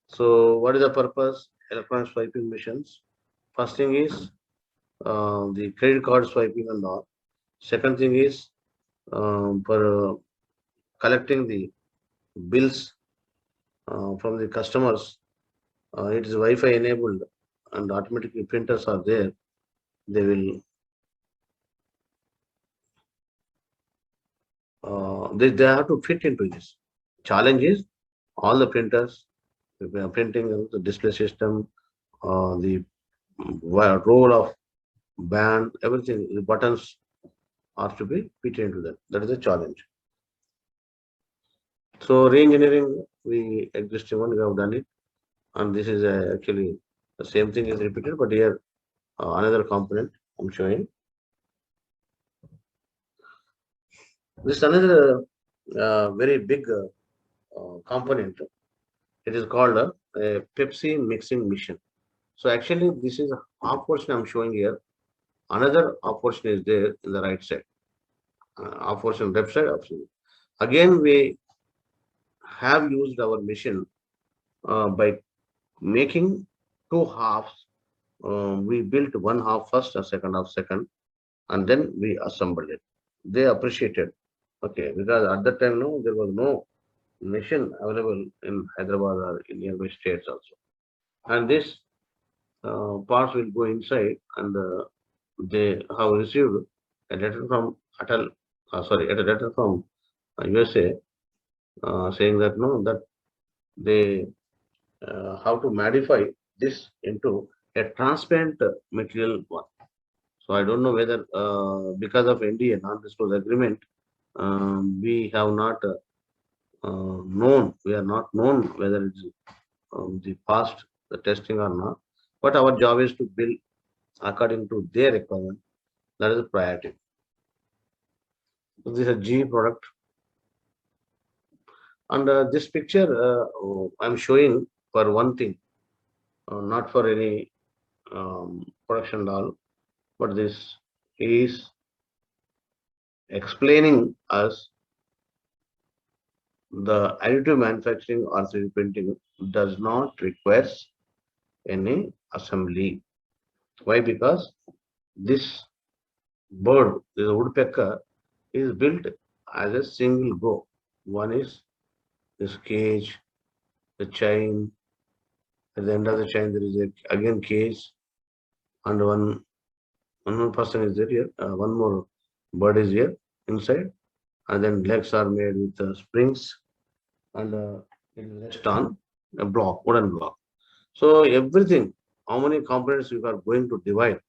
So what is the purpose? Electronic swiping machines. First thing is the credit card swiping and all. Second thing is for collecting the bills from the customers. It is Wi-Fi enabled and automatically printers are there. They will they have to fit into this. Challenge is all the printers printing of the display system, the role of band, everything, the buttons are to be fitted into that. That is a challenge. So re-engineering, we existing one, we have done it, and this is actually the same thing is repeated, but here another component I'm showing. This is another very big component. It is called a Pepsi mixing machine. So actually, this is a half portion I'm showing here. Another half portion is there in the right side. Half portion left side option. Again, we have used our machine by making two halves. We built one half first, a second half second, and then we assembled it. They appreciated. Okay, because at that time, no, there was no machine available in Hyderabad or in nearby states also. And this parts will go inside, and they have received a letter from Atal, sorry, a letter from USA saying that no, that they have to modify this into a transparent material one. So I don't know whether because of NDA, non-disclosure agreement, we have not known, we are not known whether it's the past the testing or not. But our job is to build according to their requirement. That is a priority. So this is a G product. And this picture I'm showing for one thing, not for any production doll, but this is explaining us the additive manufacturing or 3D printing does not require any assembly. Why? Because this bird, this woodpecker, is built as a single go. One is this cage, the chain. At the end of the chain, there is again cage, and one more person is there here. One more bird is here inside, and then legs are made with springs, and it is rest on a block, wooden block. So everything, how many components you are going to divide,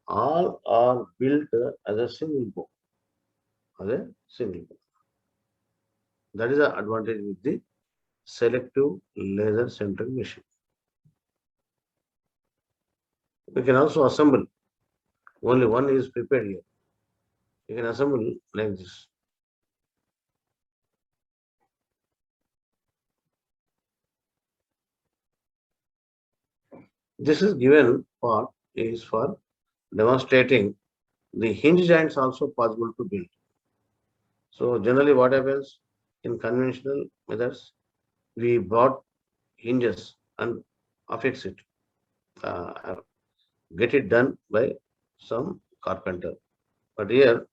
all are built as a single bow. As a single bow. That is the advantage with the selective laser centric machine. We can also assemble. Only one is prepared here. You can assemble like this. This is given part is for demonstrating the hinge joints also possible to build. So generally what happens in conventional methods, we brought hinges and affix it, get it done by some carpenter. But here,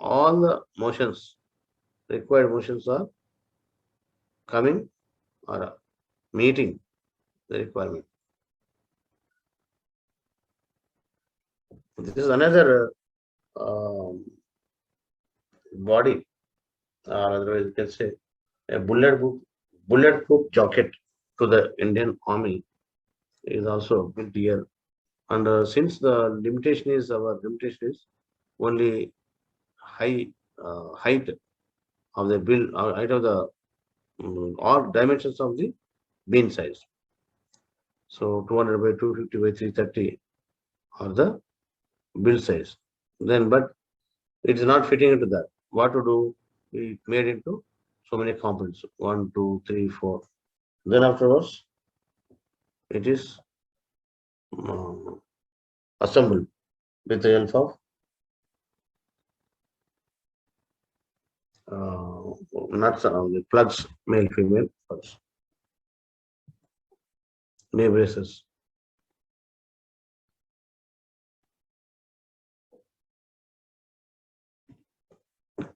all the motions, required motions are coming or meeting the requirement. This is another body, or otherwise you can say a bulletproof jacket to the Indian Army is also built here. And since the limitation is only height of the build, height of the all dimensions of the beam size. So 200 by 250 by 330 are the build size. Then, but it is not fitting into that. What to do? We made into so many components. 1, 2, 3, 4. Then afterwards, it is assembled with the help of nuts around the plugs, male, female, plugs, knee braces.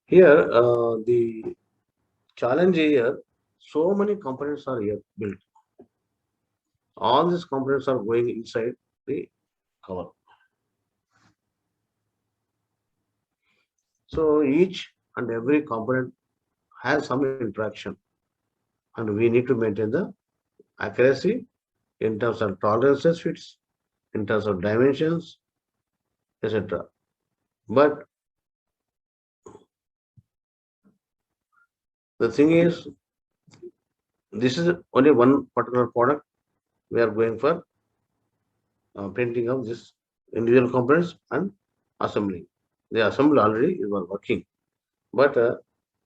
Here, the challenge here, so many components are here built. All these components are going inside the cover. So each and every component has some interaction, and we need to maintain the accuracy, in terms of tolerances fits, in terms of dimensions, etc. But the thing is, this is only one particular product. We are going for printing of this individual components and assembling. The assembly already is working, but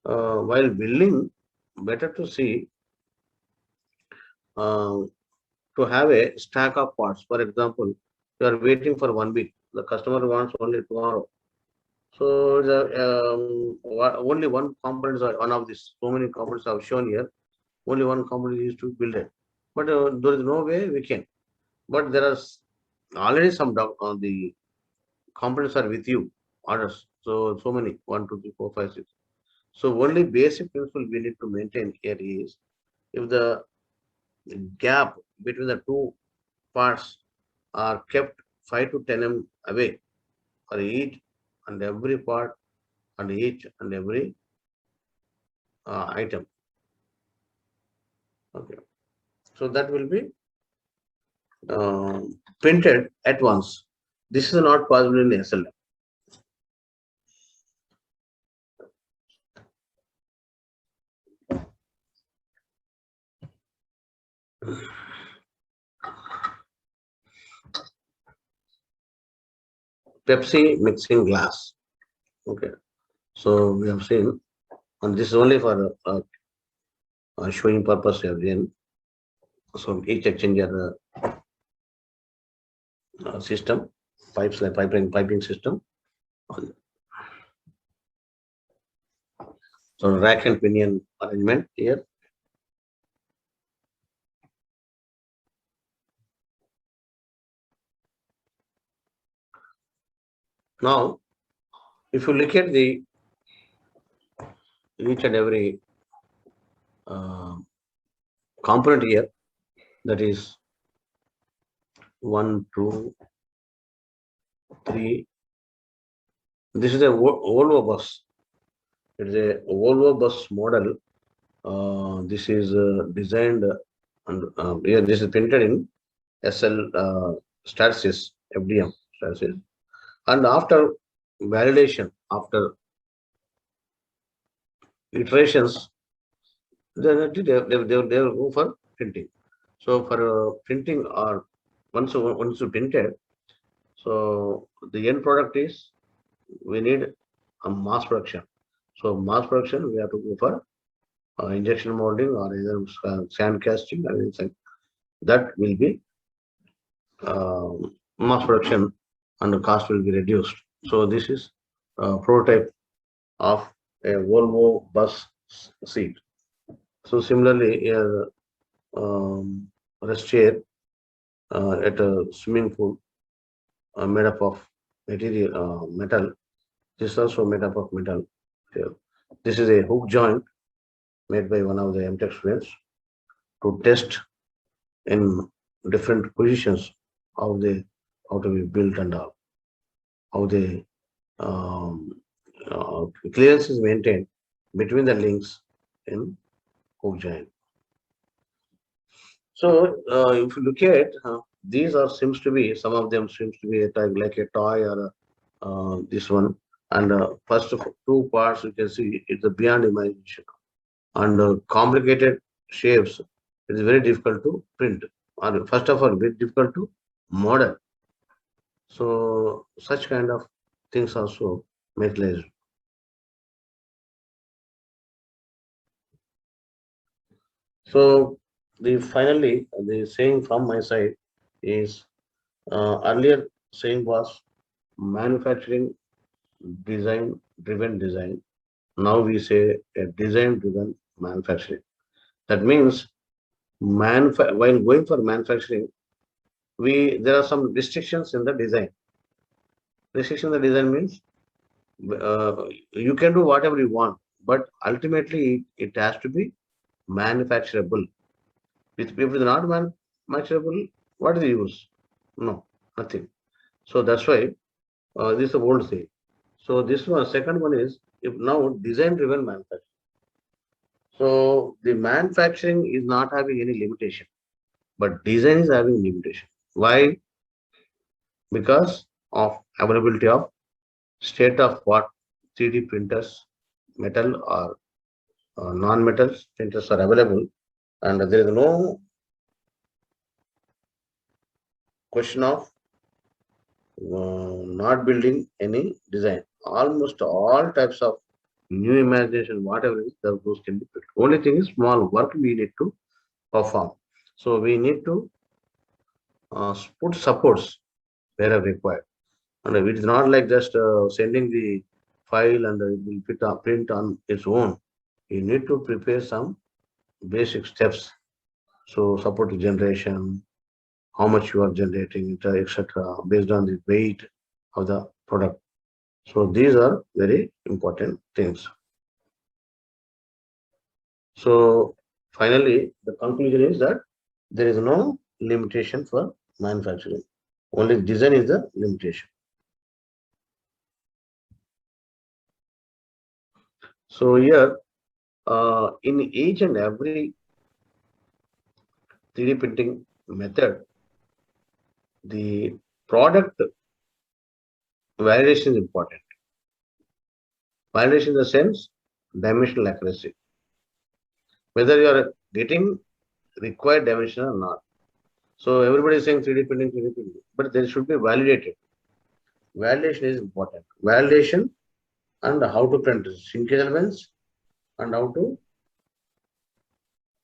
while building, better to see to have a stack of parts. For example, you are waiting for 1 week. The customer wants only tomorrow. So the only one component, one of these so many components I've shown here. Only one component is to build it, but there is no way we can. But there are already some the components are with you, orders. So many 1, 2, 3, 4, 5, 6. So only basic principle we need to maintain here is if the gap between the two parts are kept 5 to 10 mm away for each and every part and each and every item. Okay, so that will be printed at once. This is not possible in SLM. Pepsi mixing glass. Okay, so we have seen, and this is only for showing purpose again. So each exchanger system, piping system. So rack and pinion arrangement here. Now, if you look at the each and every component here, that is 1, 2, 3. This is a Volvo bus. It is a Volvo bus model. This is designed and here this is printed in SL Stratasys FDM Stratasys. And after validation, after iterations, they will go for printing. So for printing or once you printed, so the end product is we need a mass production. So mass production we have to go for injection molding or either sand casting or anything. That will be mass production and the cost will be reduced. So this is a prototype of a Volvo bus seat. So similarly, here rest chair at a swimming pool made up of material metal. This is also made up of metal. Here. This is a hook joint made by one of the MTech students to test in different positions how to be built and how the clearance is maintained between the links in hook joint. So if you look at these are seems to be some of them seems to be like a toy or this one, and first of 2 parts you can see it's beyond imagination, and complicated shapes it is very difficult to print, or first of all very difficult to model. So such kind of things also materialized. So finally the saying from my side is earlier saying was manufacturing design driven design. Now we say a design driven manufacturing. That means while going for manufacturing, there are some restrictions in the design. Restriction in the design means you can do whatever you want, but ultimately it has to be manufacturable. If it is not manufacturable, what is the use? No, nothing. So that's why this is a old saying. So this one, second one is if now design driven manufacturing. So the manufacturing is not having any limitation. but design is having limitation. Why? Because of availability of state of what 3D printers, metal or non-metal printers are available, and there is no question of not building any design. Almost all types of new imagination, whatever it is, those can be built. Only thing is small work we need to perform. So we need to put supports wherever required. And it is not like just sending the file and it will print on its own. You need to prepare some basic steps. So support generation, how much you are generating, etc., based on the weight of the product. So these are very important things. So finally, the conclusion is that there is no limitation for manufacturing. Only design is the limitation. So here, in each and every 3D printing method, the product validation is important. Validation in the sense, dimensional accuracy. Whether you are getting required dimension or not. So everybody is saying 3D printing, but they should be validated. Validation is important. Validation and how to print shrinkage elements and how to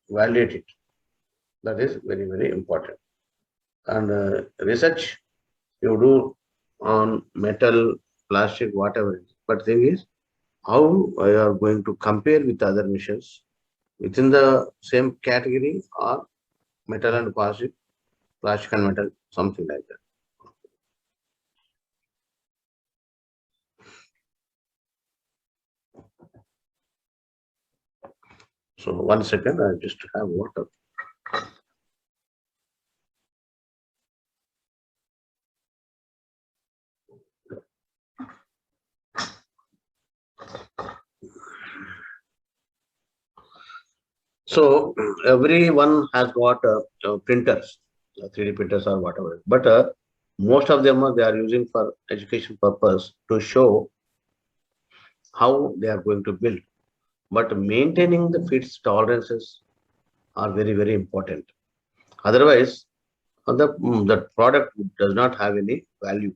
validate it. That is very, very important. And research you do on metal, plastic, whatever. But thing is, how you are going to compare with other machines within the same category or metal and plastic and metal, something like that. So 1 second, I just have water. So everyone has got printers, 3D printers or whatever, but most of them they are using for education purpose to show how they are going to build. But maintaining the fits tolerances are very, very important. Otherwise, the product does not have any value.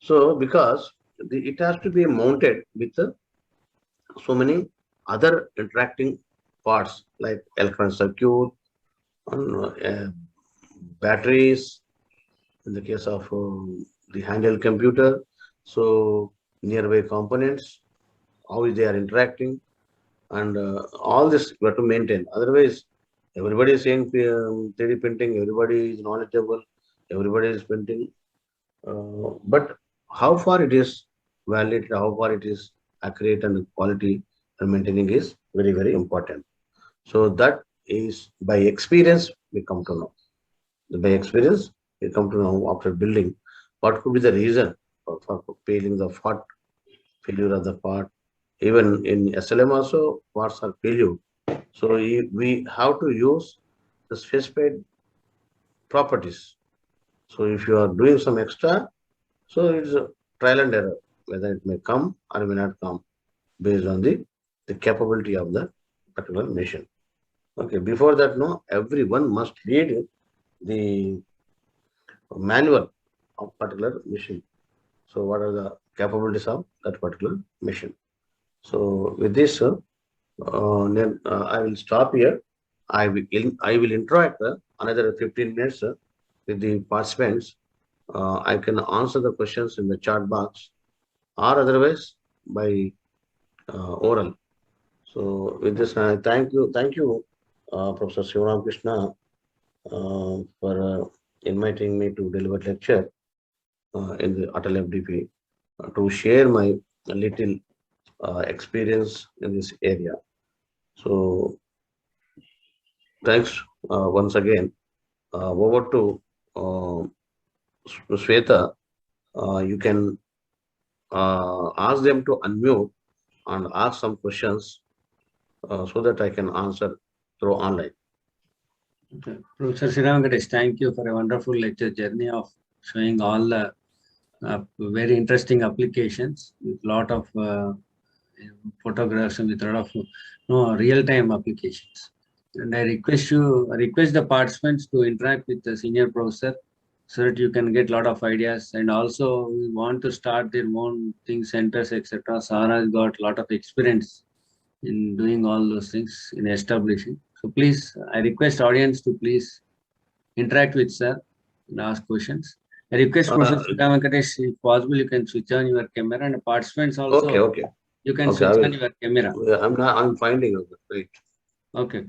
So because it has to be mounted with so many other interacting parts like electronic circuit, batteries, in the case of the handheld computer, so nearby components, how they are interacting, and all this we have to maintain. Otherwise, everybody is saying 3D printing, everybody is knowledgeable, everybody is printing, but how far it is valid, how far it is accurate and quality and maintaining is very, very important. So that is by experience we come to know. By experience we come to know after building what could be the reason for failing the part, failure of the part. Even in SLM also parts are failure. So we have to use the specified properties. So if you are doing some extra, so it's a trial and error, whether it may come or may not come based on the capability of the particular machine. Okay, before that, no, everyone must read the manual of particular machine. So what are the capabilities of that particular machine? So with this, then I will stop here. I will interact another 15 minutes with the participants. I can answer the questions in the chat box or otherwise by oral. So with this, thank you, Professor Sivaram Krishna, for inviting me to deliver lecture in the Atal FDP to share my little experience in this area. So thanks once again. Over to Sweta. You can ask them to unmute and ask some questions so that I can answer through online. Okay. Professor Sriram Venkatesh, thank you for a wonderful lecture journey of showing all the very interesting applications with lot of photographs and with a lot of real-time applications. And I request the participants to interact with the senior professor so that you can get a lot of ideas. And also we want to start their own things, centers, etc. Sara has got a lot of experience in doing all those things in establishing. So please, I request audience to please interact with sir and ask questions. I request Professor Sriram Venkatesh, if possible, you can switch on your camera, and participants also. Okay. You can Okay, I switch will. on your camera. I'm finding out. Wait. Okay.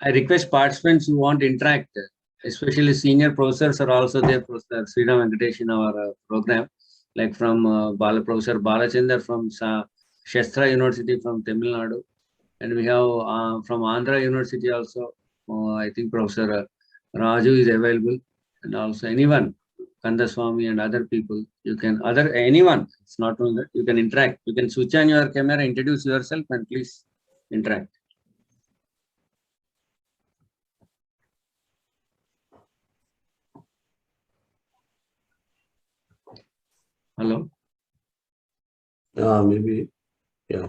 I request participants who want to interact, especially senior professors are also there, Professor Sriram Venkatesh in our program, like from Professor Balachandar from Shastra University from Tamil Nadu. And we have from Andhra University also, I think Professor Raju is available, and also anyone, Kandaswamy and other people, you can, anyone, it's not only that, you can interact. You can switch on your camera, introduce yourself, and please interact. Hello? Maybe, yeah.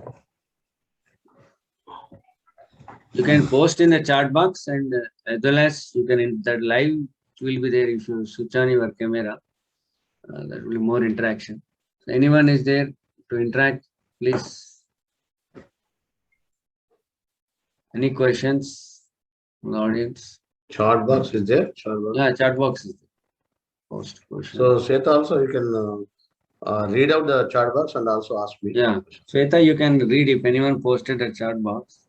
You can post in the chat box, and as well as you can, that live will be there if you switch on your camera. That will be more interaction. So anyone is there to interact, please. Any questions from the audience? Chat box is there? Chat box. Yeah, chat box is there. Post question. So, Shweta, also you can read out the chat box and also ask me. Yeah, Shweta, you can read if anyone posted a chat box.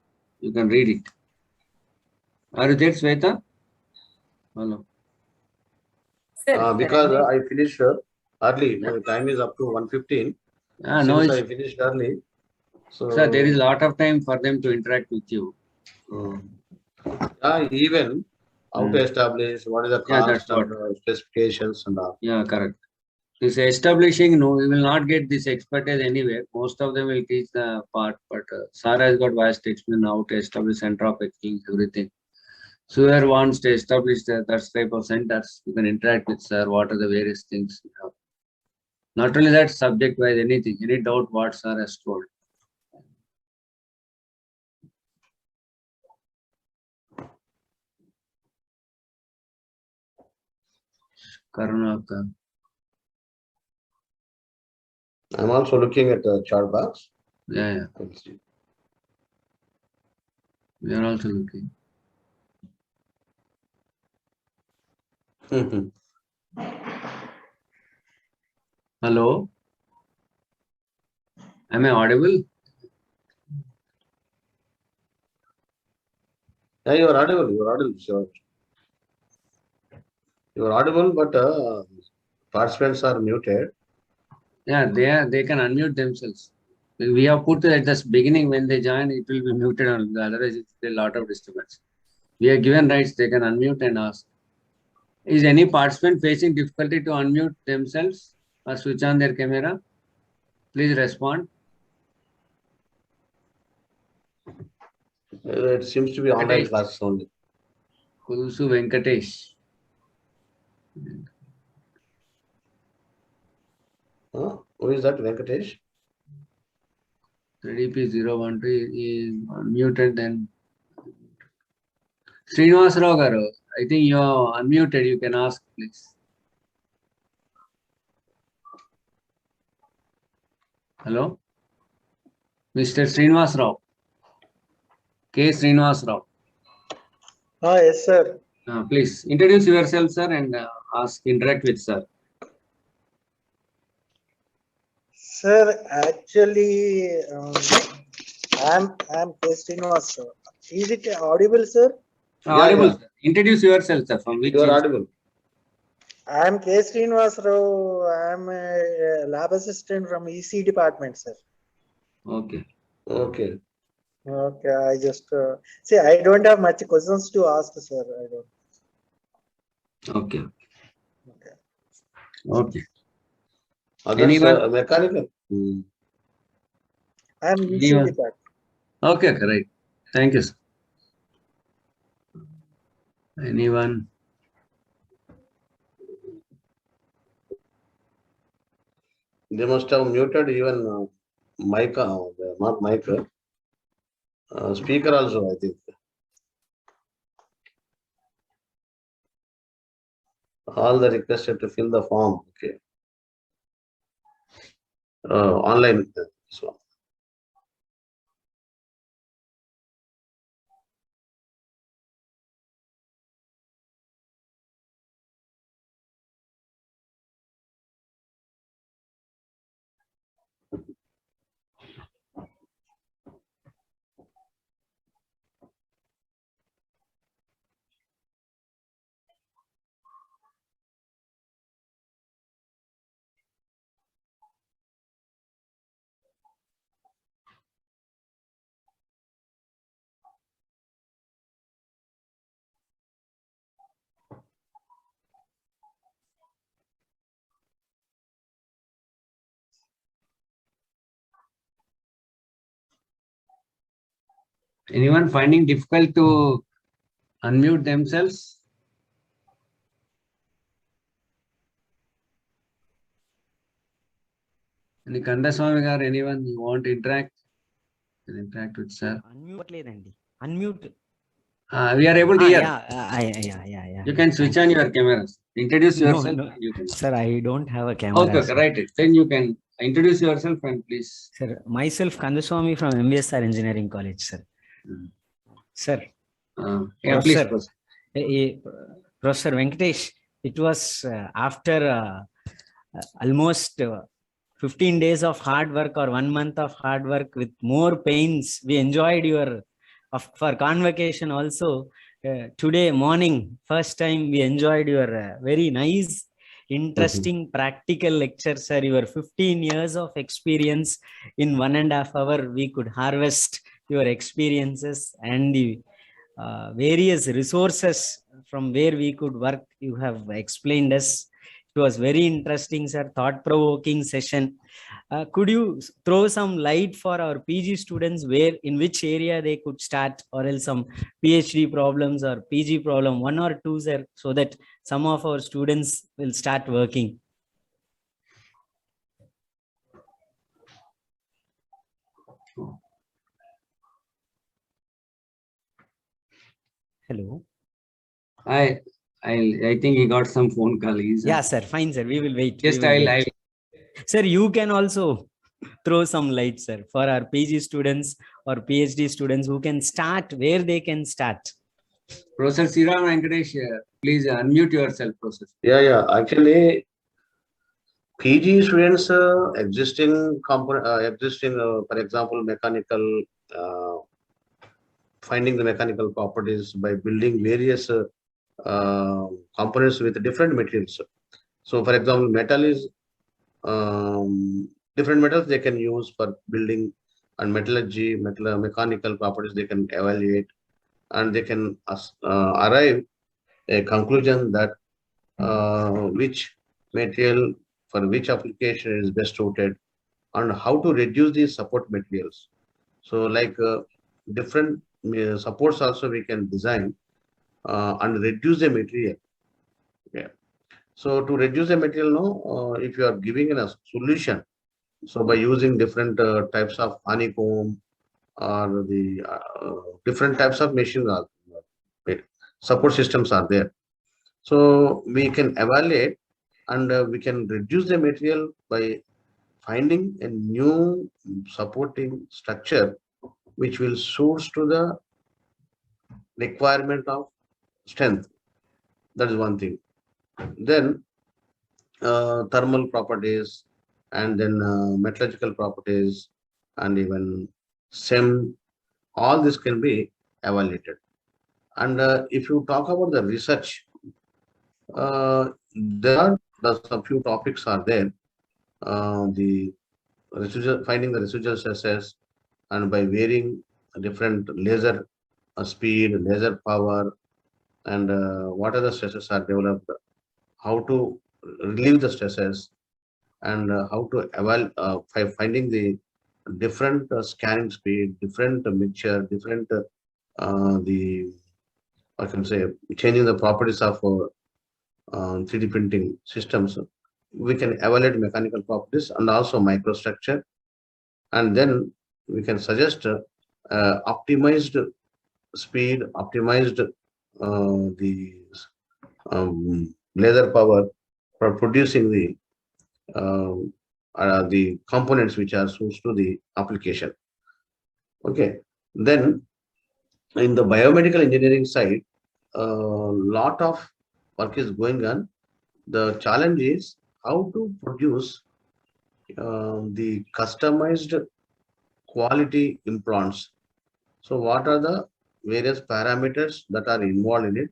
You can read it. Are you there, Shweta? Hello. Sir, Because I finished early. My time is up to 1:15. No, Since I finished early. So, sir, there is a lot of time for them to interact with you. Even how to establish, what is the cost and specifications and all. Yeah, correct. This establishing, no, we will not get this expertise anywhere. Most of them will teach the part, but Sara has got vast experience how to establish center of exchange, everything. So whoever wants to establish that type of centers, you can interact with sir, what are the various things you have. Not only that, subject-wise, anything, any doubt what sir has told. Karunakar. I'm also looking at the chart box. Yeah. We are also looking. Hello? Am I audible? Yeah, you are audible. You are audible, sure. You are audible, but participants are muted. Yeah, they can unmute themselves. We have put at the beginning when they join, it will be muted, otherwise it's a lot of disturbance. We are given rights, they can unmute and ask. Is any participant facing difficulty to unmute themselves or switch on their camera? Please respond. It seems to be online class only. Kulusu Venkatesh. Who is that, Venkatesh? 3DP012 is unmuted then. Srinivas Rao garu, I think you are unmuted. You can ask, please. Hello? Mr. Srinivas Rao. K. Srinivas Rao. Yes, sir. Please introduce yourself, sir, and interact with sir. Sir, actually, I'm K. Srinivas, sir. Is it audible, sir? Audible. Yeah. Sir. Introduce yourself, sir. From which you are audible. I'm K. Srinivas Rao. I'm a lab assistant from EC department, sir. Okay. Okay. Okay, I just see. I don't have much questions to ask, sir. I don't. Okay. Okay. Okay. Others, Anyone? mechanical. I'm EC Anyone? department. Okay, right. Thank you, sir. Anyone? They must have muted even mic, not mic, speaker also, I think. All the requested to fill the form. Okay. Online. So, Anyone finding difficult to unmute themselves? Any Kandaswamy garu, anyone you want to interact? Can interact with sir. Unmute లేదండి. Unmute. We are able to hear. Yeah. You can switch on your cameras. Introduce No, yourself. no. And you can. Sir, I don't have a camera. Okay, sir. right. Then you can introduce yourself and please. Sir, myself Kandaswamy from MBSR Engineering College, sir. Mm. Sir, Yeah, please. sir. proceed. Professor Venkatesh, it was after almost 15 days of hard work or 1 month of hard work with more pains. We enjoyed your for convocation also. Today morning, first time we enjoyed your very nice, interesting practical lecture, sir. Your 15 years of experience in 1.5 hours, we could harvest your experiences and the various resources from where we could work. You have explained us. It was very interesting, sir. Thought-provoking session. Could you throw some light for our PG students where, in which area they could start, or else some PhD problems or PG problem, 1 or 2, sir, so that some of our students will start working? Hello. I think he got some phone call. Yeah, sir. Fine, sir. We will wait. Just We will I'll wait. Sir, you can also throw some light, sir, for our PG students or PhD students who can start where they can start. Professor Sriram Venkatesh, please unmute yourself, Professor. yeah. Actually, PG students existing component, for example, mechanical, finding the mechanical properties by building various components with different materials. So, for example, metal is different metals they can use for building, and metallurgy, mechanical properties they can evaluate, and they can arrive a conclusion that which material for which application is best suited, and how to reduce these support materials. So, like different supports also we can design and reduce the material. Yeah. So to reduce the material, no, if you are giving a solution, so by using different types of honeycomb or the different types of machines are support systems are there. So we can evaluate and we can reduce the material by finding a new supporting structure which will suit to the requirement of strength. That is one thing. Then thermal properties, and then metallurgical properties, and even SEM, all this can be evaluated. And if you talk about the research, there are some few topics are there. The residual, finding the residual stresses, and by varying different laser speed, laser power, and what are the stresses are developed, how to relieve the stresses, and how to finding the different scanning speed, different mixture, different the I can say, changing the properties of 3D printing systems, we can evaluate mechanical properties and also microstructure, and then we can suggest optimized speed, optimized the laser power for producing the components which are suited to the application. Okay, then in the biomedical engineering side, a lot of work is going on. The challenge is how to produce the customized quality implants. So what are the various parameters that are involved in it,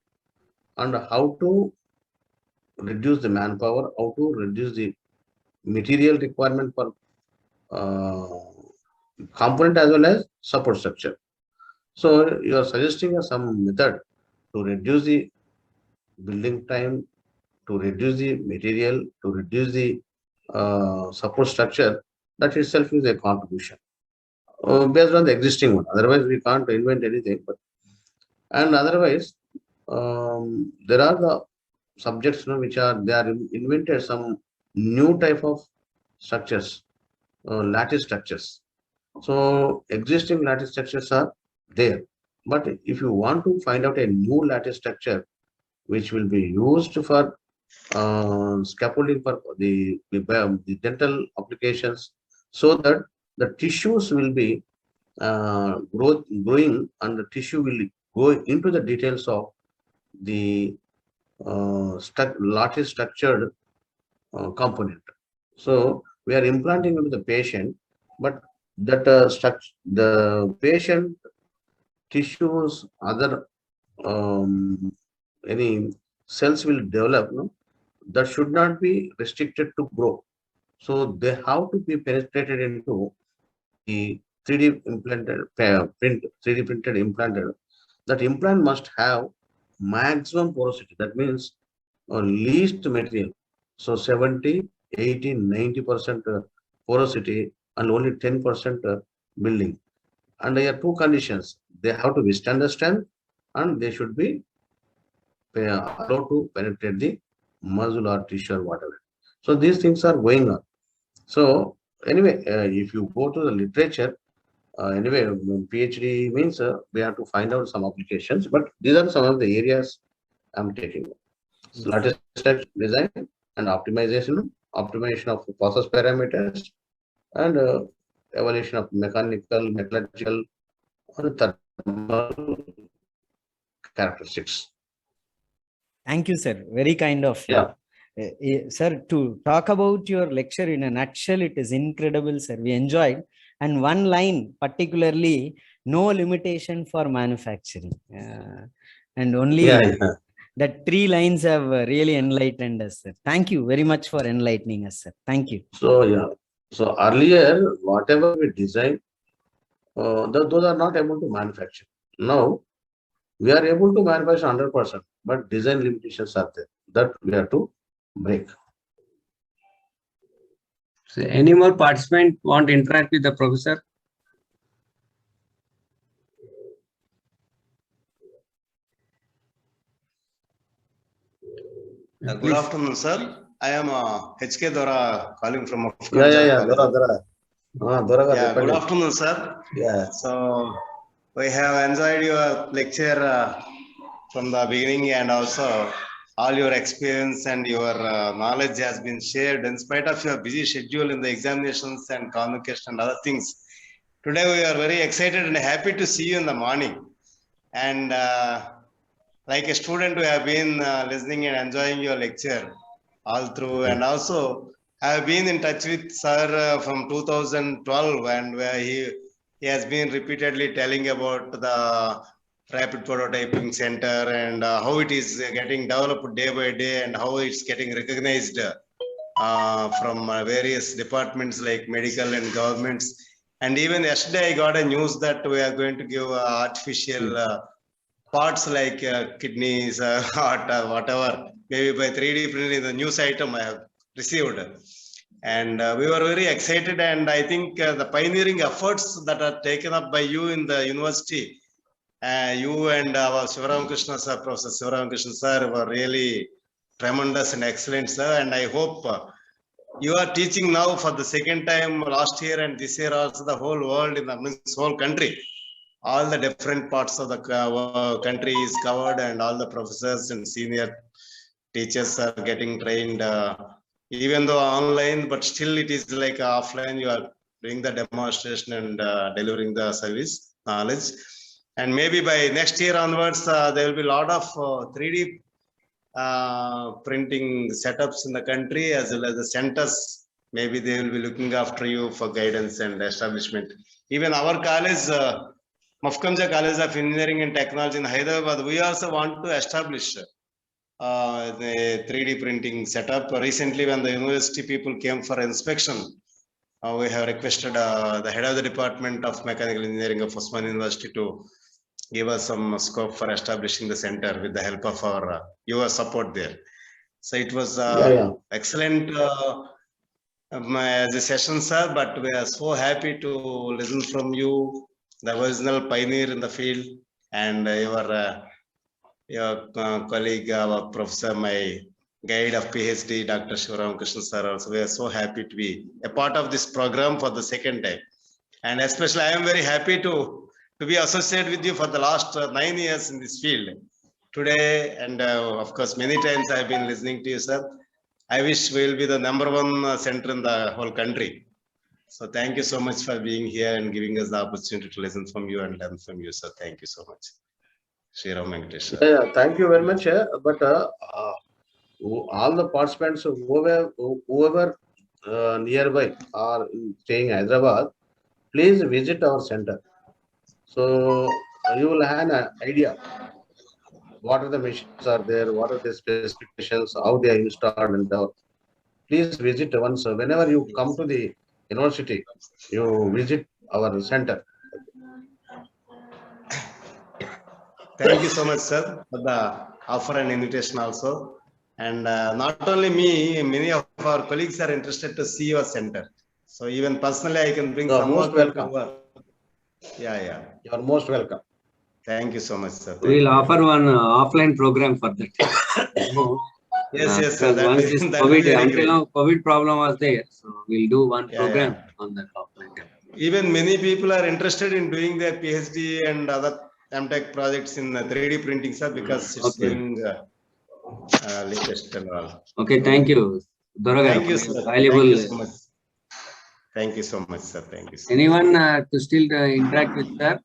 and how to reduce the manpower, how to reduce the material requirement for component as well as support structure. So you are suggesting some method to reduce the building time, to reduce the material, to reduce the support structure. That itself is a contribution based on the existing one. Otherwise, we can't invent anything. And otherwise, there are the subjects, which are invented some new type of structures, lattice structures. So existing lattice structures are there, but if you want to find out a new lattice structure which will be used for scaffolding for the dental applications, so that the tissues will be growing, and the tissue will go into the details of the lattice structured component. So we are implanting into the patient, but that the patient tissues, other any cells will develop, that should not be restricted to grow. So they have to be penetrated into the 3D implanted 3D printed implanted. That implant must have maximum porosity. That means least material. So 70, 80, 90% porosity and only 10% building. And there are two conditions. They have to withstand the strength, and they should be allowed to penetrate the muscle or tissue or whatever. So these things are going on. So anyway, if you go to the literature, anyway, PhD means we have to find out some applications, but these are some of the areas I'm taking. Lattice structure design and optimization of process parameters, and evaluation of mechanical, metallurgical, and thermal characteristics. Thank you, sir. Very kind of you. Yeah. Sir, to talk about your lecture in a nutshell, it is incredible, sir. We enjoyed. And one line particularly, no limitation for manufacturing. And only that 3 lines have really enlightened us, sir. Thank you very much for enlightening us, sir. Thank you. So, so earlier, whatever we design, those are not able to manufacture. Now, we are able to manufacture 100%, but design limitations are there that we have to break. So any more participant want to interact with the professor? Good afternoon, sir. I am HK Dora calling from Dora. Good afternoon, sir. Yeah. So we have enjoyed your lecture from the beginning, and also all your experience and your knowledge has been shared in spite of your busy schedule in the examinations and convocation and other things. Today we are very excited and happy to see you in the morning. And like a student, we have been listening and enjoying your lecture all through. And also I have been in touch with sir from 2012, and where he has been repeatedly telling about the rapid prototyping center and how it is getting developed day by day, and how it's getting recognized from various departments like medical and governments. And even yesterday I got a news that we are going to give artificial parts like kidneys, heart, whatever, maybe by 3D printing. The news item I have received. And we were very excited, and I think the pioneering efforts that are taken up by you in the university You and our Sivaram Krishna sir, Professor Sivaram Krishna sir, were really tremendous and excellent, sir. And I hope you are teaching now for the second time last year and this year also the whole world in the whole country. All the different parts of the country is covered, and all the professors and senior teachers are getting trained, even though online, but still it is like offline. You are doing the demonstration and delivering the service knowledge. And maybe by next year onwards, there will be a lot of 3D printing setups in the country, as well as the centers. Maybe they will be looking after you for guidance and establishment. Even our college, Mafkamja College of Engineering and Technology in Hyderabad, we also want to establish the 3D printing setup. Recently, when the university people came for inspection, we have requested the head of the Department of Mechanical Engineering of Osman University to give us some scope for establishing the center with the help of our your support there. So it was excellent as a session, sir, but we are so happy to listen from you, the original pioneer in the field, and your colleague, our professor, my guide of PhD, Dr. Sivaram Krishna sir. Also, we are so happy to be a part of this program for the second time. And especially, I am very happy to be associated with you for the last 9 years in this field. Today, and of course, many times I have been listening to you, sir. I wish we will be the #1 center in the whole country. So thank you so much for being here and giving us the opportunity to listen from you and learn from you, sir. Thank you so much. Sriram Venkatesh. Yeah, thank you very much. But all the participants, whoever nearby or staying in Hyderabad, please visit our center. So you will have an idea what are the machines are there, what are the specifications, how they are installed, and please visit once. Whenever you come to the university, you visit our center. Thank you so much, sir, for the offer and invitation also. And not only me, many of our colleagues are interested to see your center. So even personally, I can bring some most welcome. Yeah. You are most welcome. Thank you so much, sir. We will offer one offline program for that. Yes, sir. Once this COVID, until now, COVID problem was there. So we'll do one program on that offline. Even many people are interested in doing their PhD and other MTech projects in 3D printing, sir, because it's going latest and all. Okay, thank you. Thank you, sir. Valuable. Thank you so much. Thank you so much, sir. Thank you. Anyone to still interact with sir?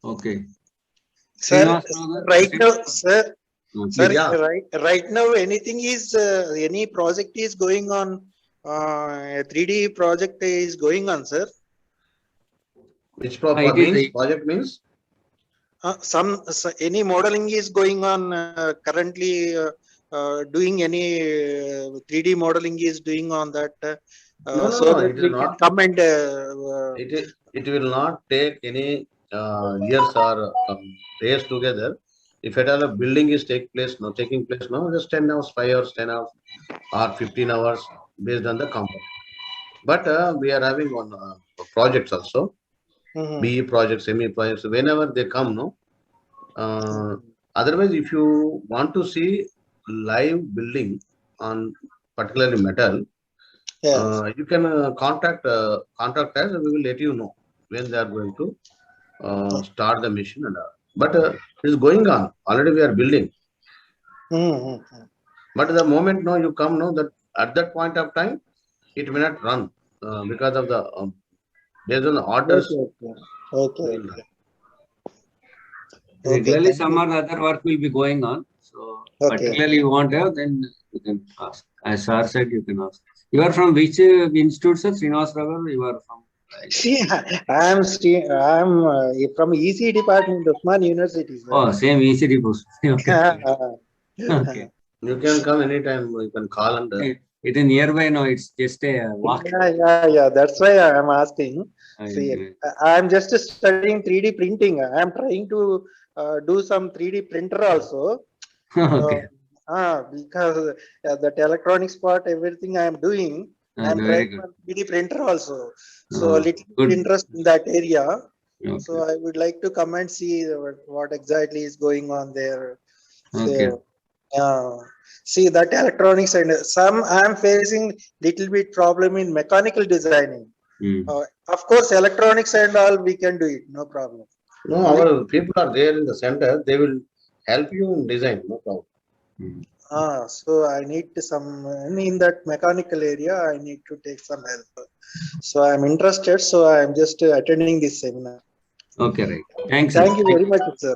Okay. Sir, right now, sir, Sir, right now, anything is any project is going on. 3D project is going on, sir. Which project means? Any modeling is going on currently. Doing any 3D modeling is doing on that. So that we can come and. It will not take any years or days together. If at all a building is taking place now, just 10 hours, 5 hours, 10 hours, or 15 hours based on the component. But we are having one projects also, BE projects, ME projects. Whenever they come, no. Otherwise, if you want to see live building on particularly metal, you can contact us, and we will let you know when they are going to start the machine. But it's going on. Already we are building. But the moment you come, that at that point of time, it may not run because of the based on the orders. Okay. Regularly, some or other work will be going on. So, particularly you want to, then you can ask. As sir said, you can ask. You are from which institute, sir? Srinivas Raghav? You are from? I am from EC department of Osman University. Sir. Oh, same ECD post. Okay. You can come anytime. You can call and. It is nearby now. It's just a walk. Yeah. That's why I am asking. See, I am just studying 3D printing. I am trying to do some 3D printer also. Okay. Because that electronics part, everything I am doing. I am trying 3D printer also. So a Oh, little good. bit interest in that area. Okay. So I would like to come and see what exactly is going on there. Okay. So, see that electronics and some I am facing little bit problem in mechanical designing. Hmm. Of course, electronics and all we can do it, no problem. No, our people are there in the center. They will help you in design. No problem. Hmm. So I need some in that mechanical area. I need to take some help. So I'm interested. So I'm just attending this seminar. Okay, right. Thanks. sir. Thank you very much, sir.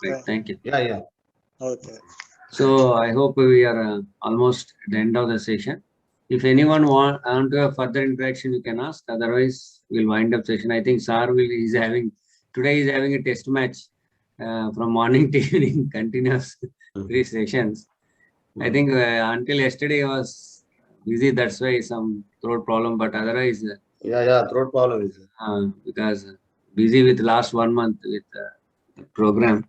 Right. Thank you. Yeah, yeah. Okay. So I hope we are almost at the end of the session. If anyone want to have further interaction, you can ask. Otherwise, we'll wind up session. I think Sir is having today is having a test match from morning to evening, continuous 3 sessions. I think until yesterday he was busy. That's why some throat problem. But otherwise, Yeah, throat problem is. because busy with last 1 month with the program.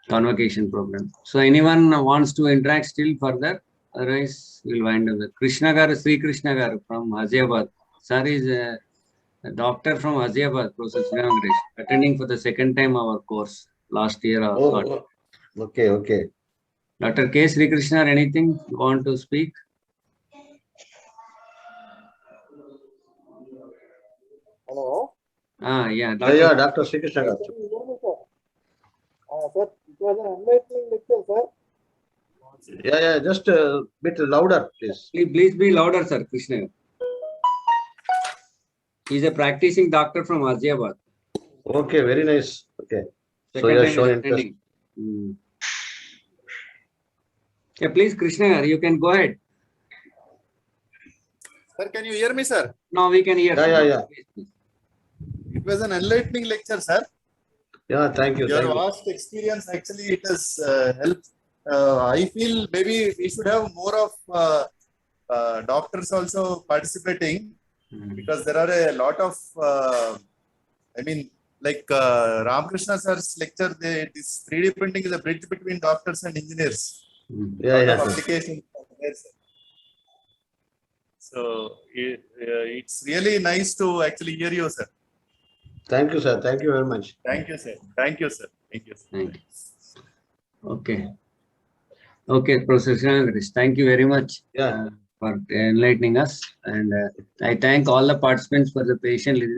Convocation program. So anyone wants to interact still further? Otherwise, we'll wind up. Krishna Garu, Sri Krishna Garu from Ghaziabad. Sir is a doctor from Ghaziabad, Professor Sri Ram Venkatesh, attending for the second time our course last year. Oh, okay. Dr. K. Sri Krishna, anything you want to speak? Hello. Yeah. Yeah, Dr. Sri Krishna Garu. Sir, it was an enlightening lecture, sir. Yeah, just a bit louder, please. Please be louder, sir, Krishna. He's a practicing doctor from Ghaziabad. Okay, very nice. Okay. So Second you have time shown he's interest. attending. Yeah, please, Krishna, you can go ahead. Sir, can you hear me, sir? Now we can hear. Yeah. Please. It was an enlightening lecture, sir. Yeah, thank you. Your vast experience actually it has helped. I feel maybe we should have more of doctors also participating because there are a lot of, like Ramakrishna sir's lecture, this 3D printing is a bridge between doctors and engineers. Yeah. Applications. So it's really nice to actually hear you, sir. Thank you, sir. Thank you very much. Thank you, sir. Thank you, sir. Thank you. Thank you. Okay, Professor Sri Ram Venkatesh, thank you very much Yeah. for enlightening us. And I thank all the participants for the patient listening.